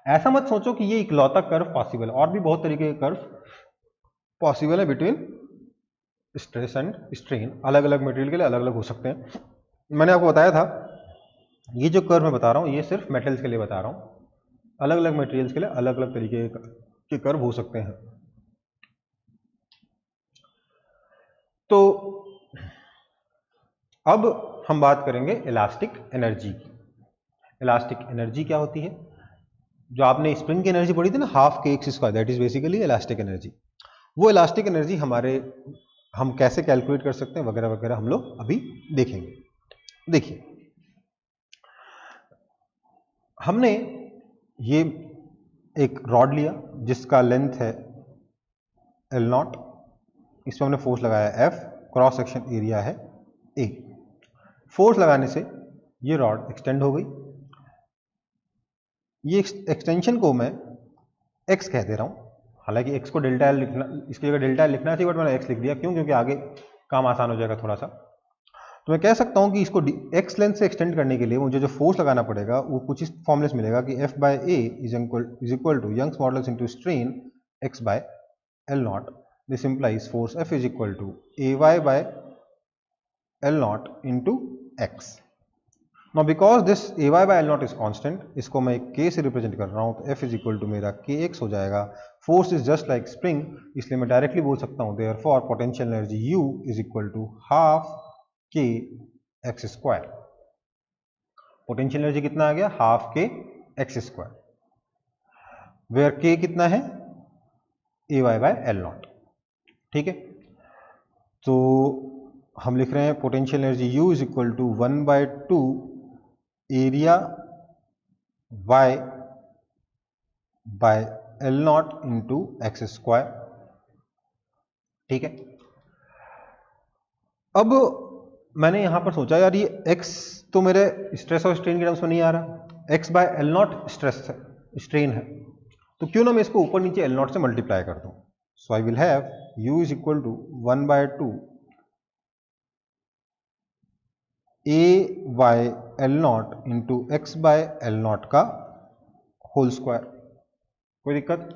ऐसा मत सोचो कि ये इकलौता कर्व पॉसिबल है, और भी बहुत तरीके के कर्व पॉसिबल है बिटवीन स्ट्रेस एंड स्ट्रेन, अलग अलग मटेरियल के लिए अलग अलग हो सकते हैं। मैंने आपको बताया था ये जो कर्व मैं बता रहा हूँ ये सिर्फ मेटल्स के लिए बता रहा हूँ, अलग अलग मटेरियल्स के लिए अलग अलग तरीके के कर्व हो सकते हैं। तो अब हम बात करेंगे इलास्टिक एनर्जी की। इलास्टिक एनर्जी क्या होती है? जो आपने स्प्रिंग की एनर्जी पढ़ी थी ना, हाफ के x square, that is basically elastic energy. वो इलास्टिक एनर्जी हम कैसे कैलकुलेट कर सकते हैं वगैरह वगैरह हम लोग अभी देखेंगे। देखिए, हमने ये एक रॉड लिया जिसका लेंथ है L0, इसमें हमने फोर्स लगाया F, क्रॉस सेक्शन एरिया है A। फोर्स लगाने से ये रॉड एक्सटेंड हो गई। ये एक्सटेंशन को मैं x कह दे रहा हूं, हालांकि x को डेल्टा एल लिखना, इसकी जगह डेल्टा एल लिखना चाहिए बट मैंने x लिख दिया। क्यों? क्योंकि आगे काम आसान हो जाएगा थोड़ा सा। तो मैं कह सकता हूं कि इसको x लेंथ से एक्सटेंड करने के लिए मुझे जो फोर्स लगाना पड़ेगा वो कुछ इस फॉर्मूले से मिलेगा कि F by A is equal to Young's modulus into strain x by L0। This implies force F is equal to AY by L0 into x। Now because this AY by L0 is constant, इसको मैं K से represent कर रहा हूँ, तो F is equal to मेरा KX हो जाएगा। Force is just like spring, इसलिए मैं डायरेक्टली बोल सकता हूँ therefore potential energy U is equal to half KX square. Potential energy कितना आ गया? Half KX square, where K कितना है? AY by L0। ठीक है, तो हम लिख रहे हैं potential energy U is equal to 1/2 area y by L0 into X square. ठीक है, अब मैंने यहां पर सोचा यार ये x तो मेरे स्ट्रेस और स्ट्रेन के टर्म्स में नहीं आ रहा, x बाय L0 स्ट्रेस है, स्ट्रेन है, तो क्यों ना मैं इसको ऊपर नीचे L0 से मल्टीप्लाई कर दूं। So I will have U is equal to 1/2 A by L naught into x by L naught का होल स्क्वायर। कोई दिक्कत?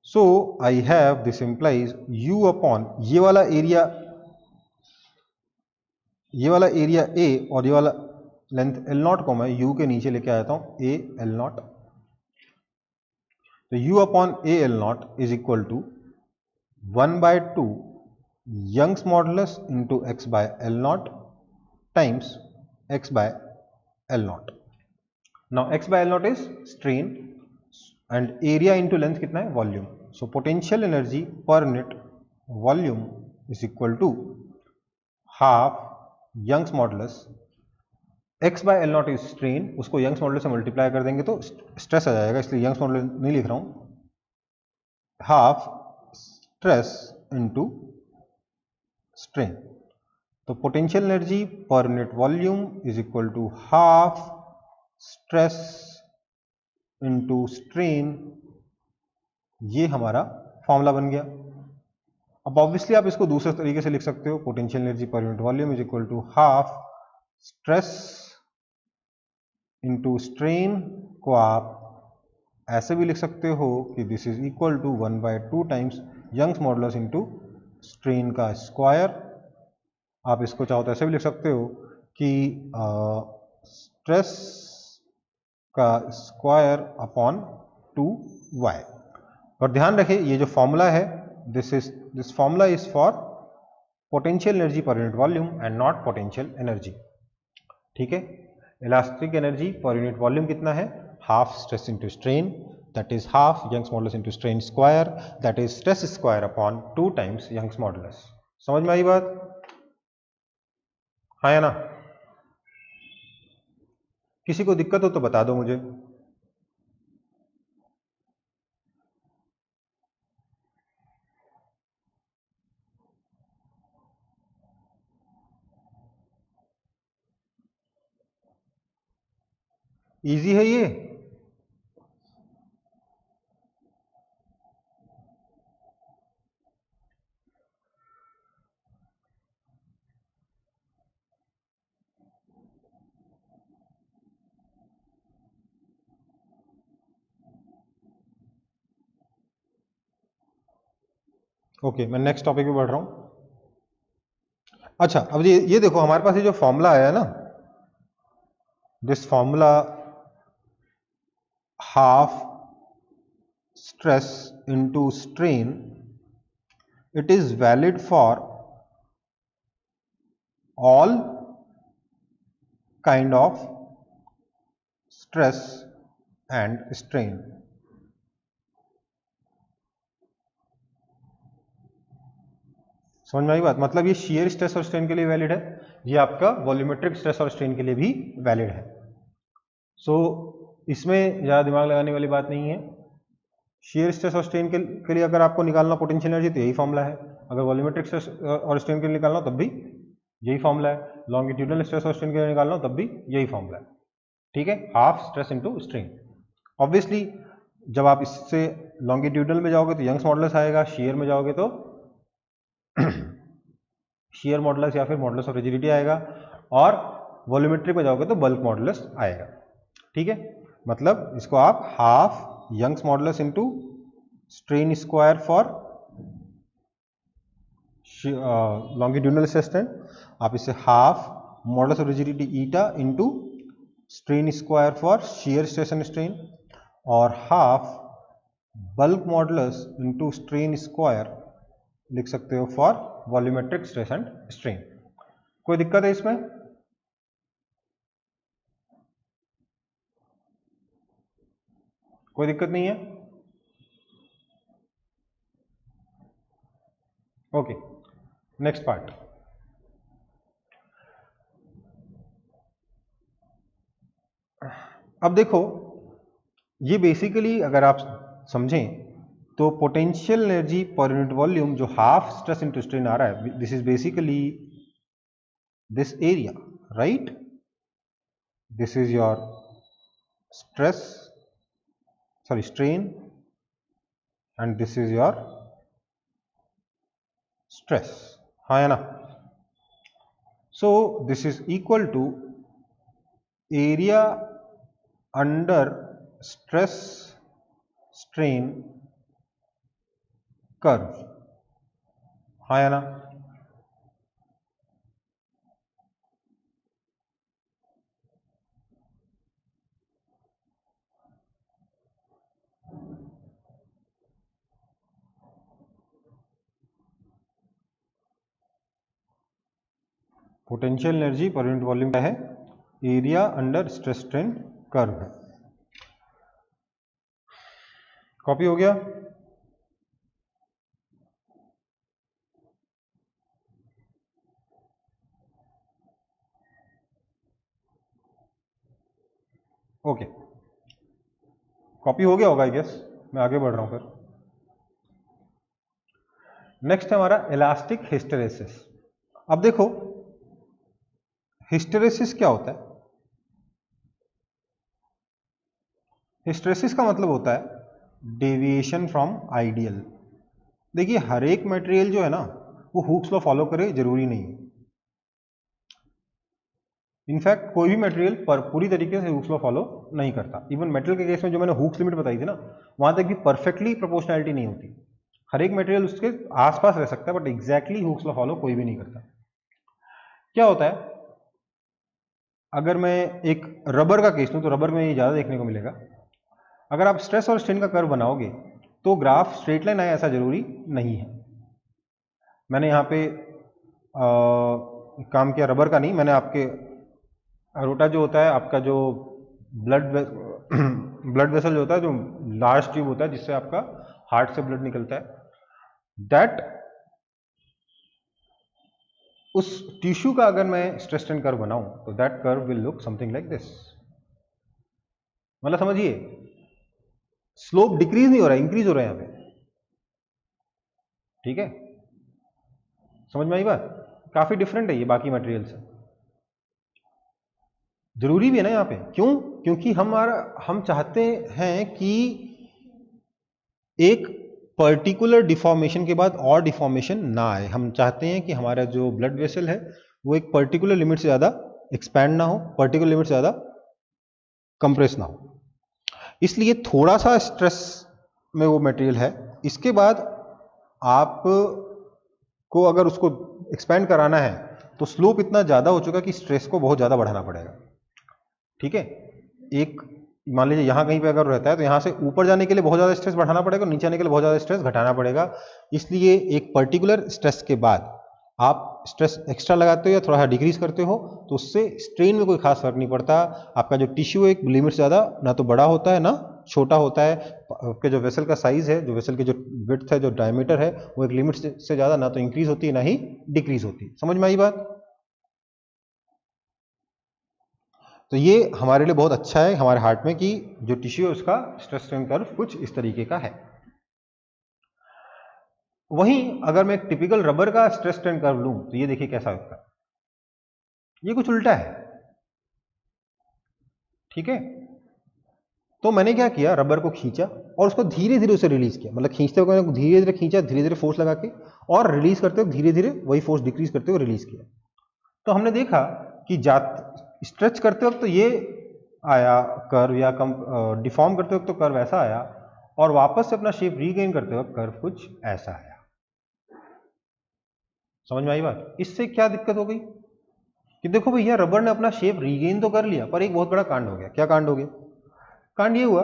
So I have this implies u upon ये वाला एरिया ए और ये वाला लेंथ एल नॉट को मैं u के नीचे लेके आया हूं ए एल नॉट। तो u upon A L nought is equal to 1/2 Young's modulus into x by L nought times X by L not. Now X by L nought is strain and area into length कितना है? Volume. So potential energy per unit volume is equal to half Young's modulus X by L nought is strain, उसको Young's modulus से multiply कर देंगे तो stress आ जाएगा, इसलिए Young's modulus नहीं लिख रहा हूं, हाफ स्ट्रेस इनटू स्ट्रेन। तो potential energy per unit volume is equal to half stress into strain. ये हमारा फॉर्मूला बन गया। अब ऑब्वियसली आप इसको दूसरे तरीके से लिख सकते हो, potential energy per unit volume is equal to half stress into strain को आप ऐसे भी लिख सकते हो कि this is equal to 1/2 times Young's modulus into strain का स्क्वायर। आप इसको चाहो तो ऐसे भी लिख सकते हो कि स्ट्रेस का स्क्वायर अपॉन 2y। और ध्यान रखें ये जो फॉर्मूला है this formula is for potential energy per unit volume and not potential energy. ठीक है, elastic energy per unit volume कितना है? Half stress into strain, that is half Young's modulus into strain square, that is stress square upon 2 times Young's modulus. समझ में आई बात? हाँ या ना? किसी को दिक्कत हो तो बता दो मुझे। इजी है ये? ओके, मैं नेक्स्ट टॉपिक पे बढ़ रहा हूं। अच्छा, अब ये देखो हमारे पास ये जो फॉर्मूला आया है ना, this formula half stress into strain, it is valid for all kind of stress and strain. समझ में आई बात? मतलब ये शियर स्ट्रेस और स्ट्रेन के लिए वैलिड है, ये आपका वॉल्यूमेट्रिक स्ट्रेस और स्ट्रेन के लिए भी वैलिड है। सो इसमें ज़्यादा दिमाग लगाने वाली बात नहीं है। शियर स्ट्रेस और स्ट्रेन के लिए अगर आपको निकालना पोटेंशियल एनर्जी तो यही फॉर्मूला है, अगर वॉल्यूमेट्रिक स्ट्रेस और स्ट्रेन के लिए निकालना हो तब भी यही फॉर्मूला है, लॉन्गिट्यूडनल स्ट्रेस और स्ट्रेन के लिए निकालना हो तब भी यही फॉर्मूला है। ठीक है, half stress into strain. Obviously जब आप इससे लॉन्गिट्यूडनल में जाओगे तो यंग्स मॉडुलस आएगा, शेयर में जाओगे तो शेयर मॉडुलस या फिर मॉडुलस ऑफ रिजिडिटी आएगा, और वॉल्यूमेट्रिक में जाओगे तो बल्क मॉडुलस आएगा। ठीक है, मतलब इसको आप half Young's modulus into strain square for longitudinal strain, आप इसे half modulus of rigidity eta into strain square for shear stress and strain, और half bulk modulus into strain square लिख सकते हो for volumetric stress and strain. कोई दिक्कत है इसमें? कोई दिक्कत नहीं है? Okay, next part. अब देखो ये बेसिकली अगर आप समझें तो potential energy per unit volume जो हाफ स्ट्रेस इनटू स्ट्रेन आ रहा है, this is basically this area, right? This is your stress, sorry strain, and this is your stress. हाँ या ना? So this is equal to area under stress strain curve, हाँ या ना? Potential energy per unit volume क्या है? Area under stress strain curve है। Copy हो गया? ओके, कॉपी हो गया होगा आई गेस। मैं आगे बढ़ रहा हूं फिर। नेक्स्ट है हमारा इलास्टिक हिस्टेरेसिस। अब देखो हिस्टेरेसिस क्या होता है? हिस्टेरेसिस का मतलब होता है डेविएशन फ्रॉम आइडियल। देखिए हर एक मटेरियल जो है ना वो हुक्स लॉ फॉलो करे जरूरी नहीं है। इनफैक्ट कोई भी मटेरियल पर पूरी तरीके से हुक्स लॉ फॉलो नहीं करता। इवन मेटल के केस में जो मैंने हुक्स लिमिट बताई थी ना, वहां तक भी परफेक्टली प्रोपोर्शनैलिटी नहीं होती। हर एक मटेरियल उसके आसपास रह सकता है but exactly Hooke's law follow कोई भी नहीं करता। क्या होता है, अगर मैं एक रबर का केस लूं तो रबर में ये ज्यादा देखने को मिलेगा। अगर आप स्ट्रेस और स्ट्रेन का कर्व बनाओगे तो ग्राफ स्ट्रेट लाइन आए ऐसा जरूरी नहीं है। मैंने यहाँ पे काम किया रबर का नहीं, मैंने आपके अरोटा जो होता है आपका जो ब्लड वेसल जो होता है, जो लार्ज ट्यूब होता है जिससे आपका हार्ट से ब्लड निकलता है, दैट उस टिश्यू का अगर मैं स्ट्रेस स्ट्रेन कर्व बनाऊं तो that curve will look something like this. मतलब समझिए स्लोप डिक्रीज नहीं हो रहा है, इंक्रीज हो रहा है यहां पे। ठीक है, समझ में आई बात? काफी डिफरेंट है ये बाकी मटेरियल से। जरूरी भी है ना यहाँ पे, क्यों? क्योंकि हम चाहते हैं कि एक पर्टिकुलर डिफॉर्मेशन के बाद और डिफॉर्मेशन ना आए। हम चाहते हैं कि हमारा जो ब्लड वेसल है वो एक पर्टिकुलर लिमिट से ज्यादा एक्सपैंड ना हो, पर्टिकुलर लिमिट से ज्यादा कंप्रेस ना हो। इसलिए थोड़ा सा स्ट्रेस में वो मटेरियल है, इसके बाद आप को अगर उसको एक्सपैंड कराना है तो स्लोप इतना ज्यादा हो चुका कि स्ट्रेस को बहुत ज्यादा बढ़ाना पड़ेगा। ठीक है, एक मान लीजिए यहां कहीं पे अगर रहता है तो यहां से ऊपर जाने के लिए बहुत ज्यादा स्ट्रेस बढ़ाना पड़ेगा, नीचे आने के लिए बहुत ज्यादा स्ट्रेस घटाना पड़ेगा। इसलिए एक पर्टिकुलर स्ट्रेस के बाद आप स्ट्रेस एक्स्ट्रा लगाते हो या थोड़ा सा डिक्रीज करते हो तो उससे स्ट्रेन में कोई खास फर्क नहीं पड़ता। आपका जो टिश्यू एक लिमिट से ज्यादा ना तो बड़ा होता है ना छोटा होता है। आपके जो वेसल का साइज है, जो वेसल की जो विड्थ है, जो डायमीटर है, वो एक लिमिट से ज्यादा ना तो इंक्रीज होती है ना ही डिक्रीज होती है। समझ में आई बात? तो ये हमारे लिए बहुत अच्छा है हमारे हार्ट में कि जो टिश्यू है उसका स्ट्रेस स्ट्रेन कर्व कुछ इस तरीके का है। वहीं अगर मैं एक टिपिकल रबर का स्ट्रेस स्ट्रेन कर्व लूं तो ये देखिए कैसा होता है, ये कुछ उल्टा है। ठीक है, तो मैंने क्या किया, रबर को खींचा और उसको धीरे धीरे उसे रिलीज किया। मतलब खींचते हुए धीरे धीरे खींचा, धीरे धीरे फोर्स लगा के, और रिलीज करते हुए धीरे धीरे वही फोर्स डिक्रीज करते हुए रिलीज किया। तो हमने देखा कि स्ट्रेच करते वक्त तो ये आया कर्व, या डिफॉर्म करते वक्त तो कर्व ऐसा आया, और वापस से अपना शेप रीगेन करते वक्त कर्व कुछ ऐसा आया। समझ में आई बात? इससे क्या दिक्कत हो गई कि देखो भैया रबर ने अपना शेप रीगेन तो कर लिया, पर एक बहुत बड़ा कांड हो गया। क्या कांड हो गया? कांड ये हुआ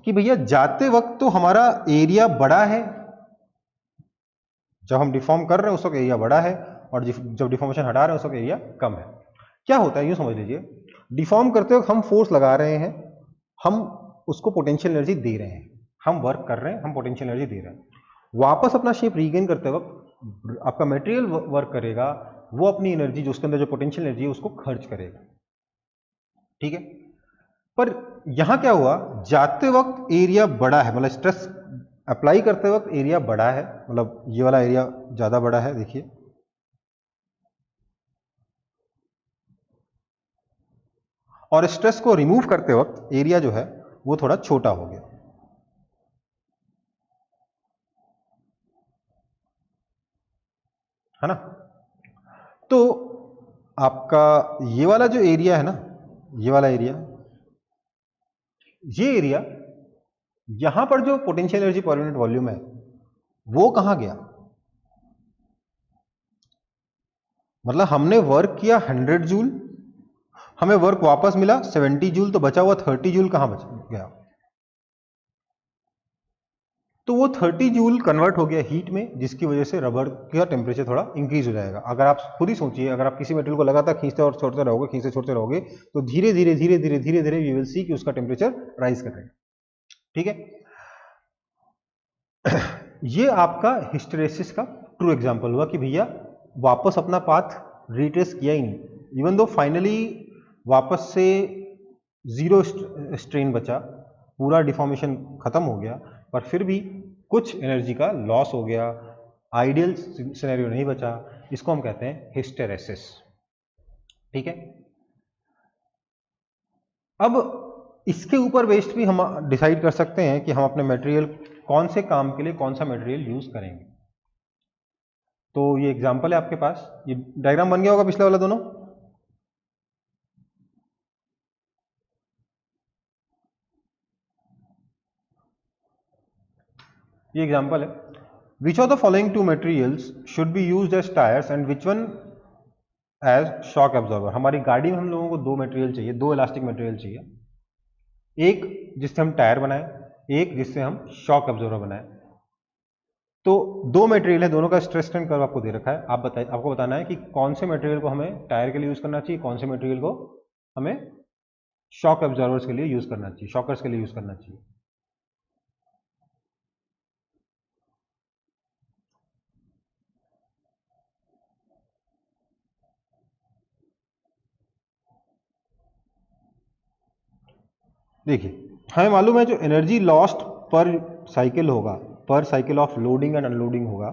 कि भैया जाते वक्त तो हमारा एरिया बड़ा है, जब हम डिफॉर्म कर रहे हैं उस वक्त एरिया बड़ा है, और जब डिफॉर्मेशन हटा रहे हैं उस वक्त एरिया कम है। क्या होता है यूं समझ लीजिए, डिफॉर्म करते वक्त हम फोर्स लगा रहे हैं, हम उसको पोटेंशियल एनर्जी दे रहे हैं, हम वर्क कर रहे हैं, हम पोटेंशियल एनर्जी दे रहे हैं। वापस अपना शेप रीगेन करते वक्त आपका मटेरियल वर्क करेगा, वो अपनी एनर्जी जो उसके अंदर जो पोटेंशियल एनर्जी है उसको खर्च करेगा। ठीक है, पर यहां क्या हुआ, जाते वक्त एरिया बड़ा है, मतलब स्ट्रेस अप्लाई करते वक्त एरिया बड़ा है, मतलब ये वाला एरिया ज्यादा बड़ा है देखिए, और स्ट्रेस को रिमूव करते वक्त एरिया जो है वो थोड़ा छोटा हो गया। है ना? तो आपका ये वाला जो एरिया है ना, ये वाला एरिया, ये एरिया, यहां पर जो potential energy per unit volume है वो कहां गया? मतलब हमने वर्क किया 100 जूल, हमें वर्क वापस मिला 70 जूल, तो बचा हुआ 30 जूल कहां बच गया? तो वो 30 जूल कन्वर्ट हो गया हीट में, जिसकी वजह से रबर का टेम्परेचर थोड़ा इंक्रीज हो जाएगा। अगर आप खुद ही सोचिए, अगर आप किसी मटेरियल को लगातार खींचते और छोड़ते रहोगे, खींचते छोड़ते रहोगे, तो धीरे धीरे धीरे धीरे धीरे धीरे वी विल सी कि उसका टेम्परेचर राइज करेगा। ठीक है, ये आपका हिस्टेरेसिस का ट्रू एग्जांपल हुआ कि भैया वापस अपना पाथ रिट्रेस किया ही नहीं, इवन दो फाइनली वापस से जीरो स्ट्रेन बचा, पूरा डिफॉर्मेशन खत्म हो गया, पर फिर भी कुछ एनर्जी का लॉस हो गया, आइडियल सिनेरियो नहीं बचा। इसको हम कहते हैं हिस्टेरेसिस। ठीक है, अब इसके ऊपर बेस्ड भी हम डिसाइड कर सकते हैं कि हम अपने मटेरियल कौन से काम के लिए कौन सा मटेरियल यूज करेंगे। तो ये एग्जांपल है आपके पास, ये डायग्राम बन गया होगा पिछले वाला दोनों। ये एग्जांपल है, which of the following two materials should be used as tyres and which one as shock absorber. हमारी गाड़ी में हम लोगों को दो मटेरियल चाहिए, दो इलास्टिक मटेरियल चाहिए, एक जिससे हम टायर बनाए, एक जिससे हम शॉक एब्जॉर्बर बनाए। तो दो मटेरियल है, दोनों का स्ट्रेस स्ट्रेन कर्व आपको दे रखा है। आप बताइए, आपको बताना है कि कौन से मटेरियल को हमें टायर के लिए यूज करना चाहिए, कौन से मटेरियल को हमें शॉक एब्जॉर्बर्स के लिए यूज करना चाहिए, शॉकर्स के लिए यूज करना चाहिए। देखिए, हमें मालूम है जो एनर्जी लॉस्ट पर साइकिल होगा, per cycle of loading and unloading होगा,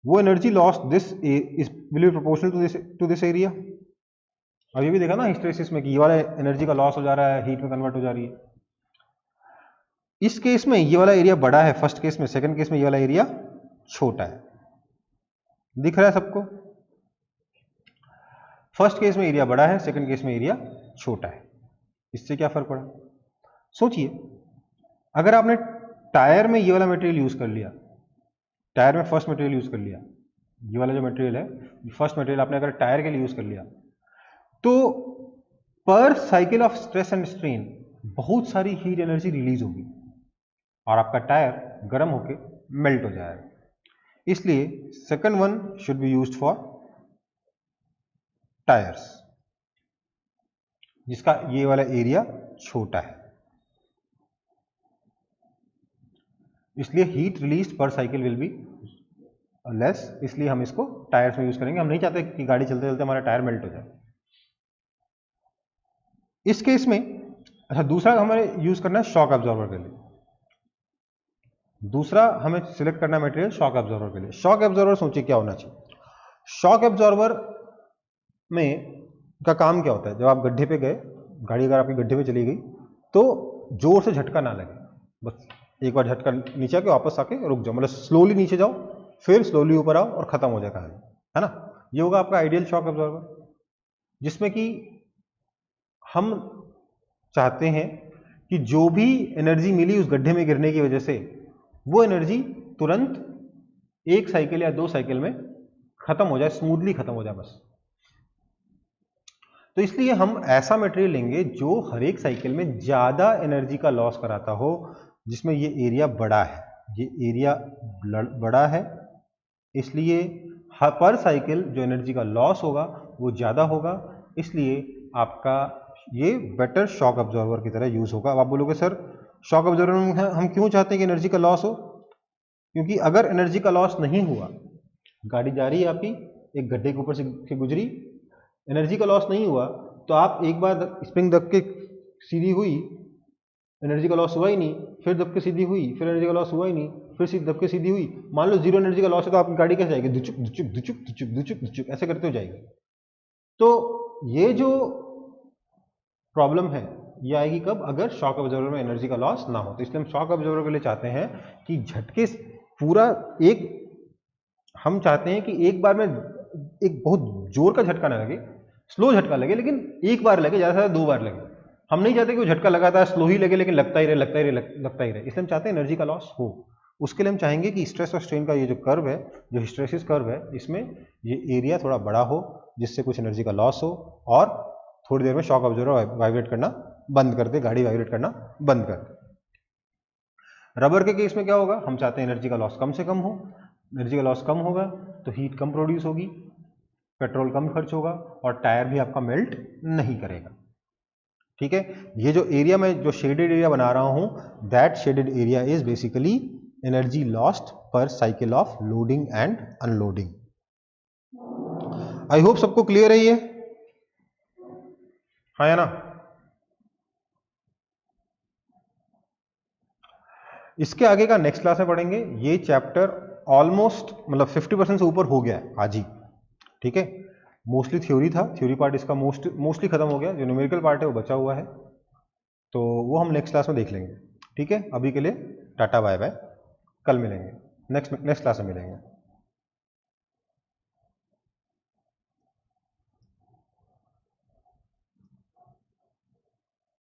वो energy lost this is will be proportional to this area. अब ये भी देखा ना हिस्टेरेसिस में कि ये वाला एनर्जी का लॉस हो जा रहा है, हीट में कन्वर्ट हो जा रही है। इस केस में ये वाला एरिया बड़ा है फर्स्ट केस में, सेकंड केस में ये वाला एरिया छोटा है। दिख रहा है सबको? फर्स्ट केस में एरिया बड़ा है, सेकंड केस में एरिया छोटा है। इससे क्या फर्क पड़ा? सोचिए, अगर आपने टायर में ये वाला मटेरियल यूज कर लिया, टायर में फर्स्ट मटेरियल यूज कर लिया, ये वाला जो मटेरियल है, फर्स्ट मटेरियल आपने अगर टायर के लिए यूज कर लिया, तो पर cycle of stress and strain बहुत सारी हीट एनर्जी रिलीज होगी और आपका टायर गर्म होके मेल्ट हो जाएगा। इसलिए second one should be used for tyres, जिसका ये वाला एरिया छोटा है, इसलिए हीट रिलीज पर साइकिल विल बी लेस, इसलिए हम इसको टायर्स में यूज करेंगे। हम नहीं चाहते कि गाड़ी चलते चलते हमारा टायर मेल्ट हो जाए। इस केस में अच्छा, दूसरा हमें यूज करना है शॉक एब्जॉर्बर के लिए। दूसरा हमें सिलेक्ट करना है मटेरियल शॉक एब्जॉर्बर के लिए। शॉक एब्जॉर्बर सोचिए क्या होना चाहिए। शॉक एब्जॉर्बर में का काम क्या होता है? जब आप गड्ढे पे गए, गाड़ी अगर आपकी गड्ढे पे चली गई, तो जोर से झटका ना लगे, बस एक बार झटका नीचे आके वापस आके रुक जाओ, मतलब स्लोली नीचे जाओ, फिर स्लोली ऊपर आओ और खत्म हो जाए कहानी, है ना। ये होगा आपका आइडियल शॉक एब्जॉर्बर, जिसमें कि हम चाहते हैं कि जो भी एनर्जी मिली उस गड्ढे में गिरने की वजह से, वो एनर्जी तुरंत एक साइकिल या दो साइकिल में खत्म हो जाए, स्मूथली खत्म हो जाए बस। तो इसलिए हम ऐसा मटेरियल लेंगे जो हर एक साइकिल में ज्यादा एनर्जी का लॉस कराता हो, जिसमें ये एरिया बड़ा है, ये एरिया बड़ा है, इसलिए पर साइकिल जो एनर्जी का लॉस होगा वो ज्यादा होगा, इसलिए आपका ये बेटर शॉक एब्जॉर्बर की तरह यूज होगा। अब आप बोलोगे सर शॉक एब्जॉर्बर में हम क्यों चाहते हैं कि एनर्जी का लॉस हो? क्योंकि अगर एनर्जी का लॉस नहीं हुआ, गाड़ी जा रही है आपकी, एक गड्ढे के ऊपर से गुजरी, एनर्जी का लॉस नहीं हुआ, तो आप एक बार स्प्रिंग दब के सीधी हुई, एनर्जी का लॉस हुआ ही नहीं, फिर दब के सीधी हुई, फिर एनर्जी का लॉस हुआ ही नहीं, फिर दब के सीधी हुई, मान लो जीरो एनर्जी का लॉस है, तो आपकी गाड़ी कैसे जाएगी? दुचुक दुचुक दुचुक दुचुक दुचुक दुचुक ऐसे करते हो जाएगी। तो ये जो प्रॉब्लम है ये आएगी कब? अगर शॉक एब्जॉर्बर में एनर्जी का लॉस ना हो। तो इसलिए हम शॉक एब्जॉर्बर के लिए चाहते हैं कि झटके पूरा हम चाहते हैं कि एक बार में एक बहुत जोर का झटका ना लगे, स्लो झटका लगे, लेकिन एक बार लगे, ज़्यादा से ज़्यादा 2 बार लगे। हम नहीं चाहते कि वो झटका लगातार स्लो ही लगे, लेकिन लगता ही रहे, लगता ही रहे, लगता ही रहे। इसलिए हम चाहते हैं एनर्जी का लॉस हो। उसके लिए हम चाहेंगे कि स्ट्रेस और स्ट्रेन का ये जो कर्व है, जो हिस्टैरिसीस कर्व है, इसमें ये एरिया थोड़ा बड़ा हो, जिससे कुछ एनर्जी का लॉस हो, और थोड़ी देर में शॉक ऑब्जर्वर वाइब्रेट करना बंद कर दे, गाड़ी वाइब्रेट करना बंद कर दे। रबर के केस में क्या होगा, हम चाहते हैं एनर्जी का लॉस कम से कम हो। एनर्जी का लॉस कम होगा तो हीट कम प्रोड्यूस होगी, पेट्रोल कम खर्च होगा, और टायर भी आपका मेल्ट नहीं करेगा। ठीक है, ये जो एरिया में जो शेडेड एरिया बना रहा हूं, that shaded area is basically energy lost per cycle of loading and unloading. I hope सबको क्लियर है ये, हाँ या ना? इसके आगे का नेक्स्ट क्लास में पढ़ेंगे। ये चैप्टर ऑलमोस्ट मतलब 50% से ऊपर हो गया है आज ही। ठीक है, मोस्टली थ्योरी था, थ्योरी पार्ट इसका मोस्टली खत्म हो गया, जो न्यूमेरिकल पार्ट है वो बचा हुआ है, तो वो हम नेक्स्ट क्लास में देख लेंगे। ठीक है, अभी के लिए टाटा बाय बाय, कल मिलेंगे, नेक्स्ट क्लास में मिलेंगे।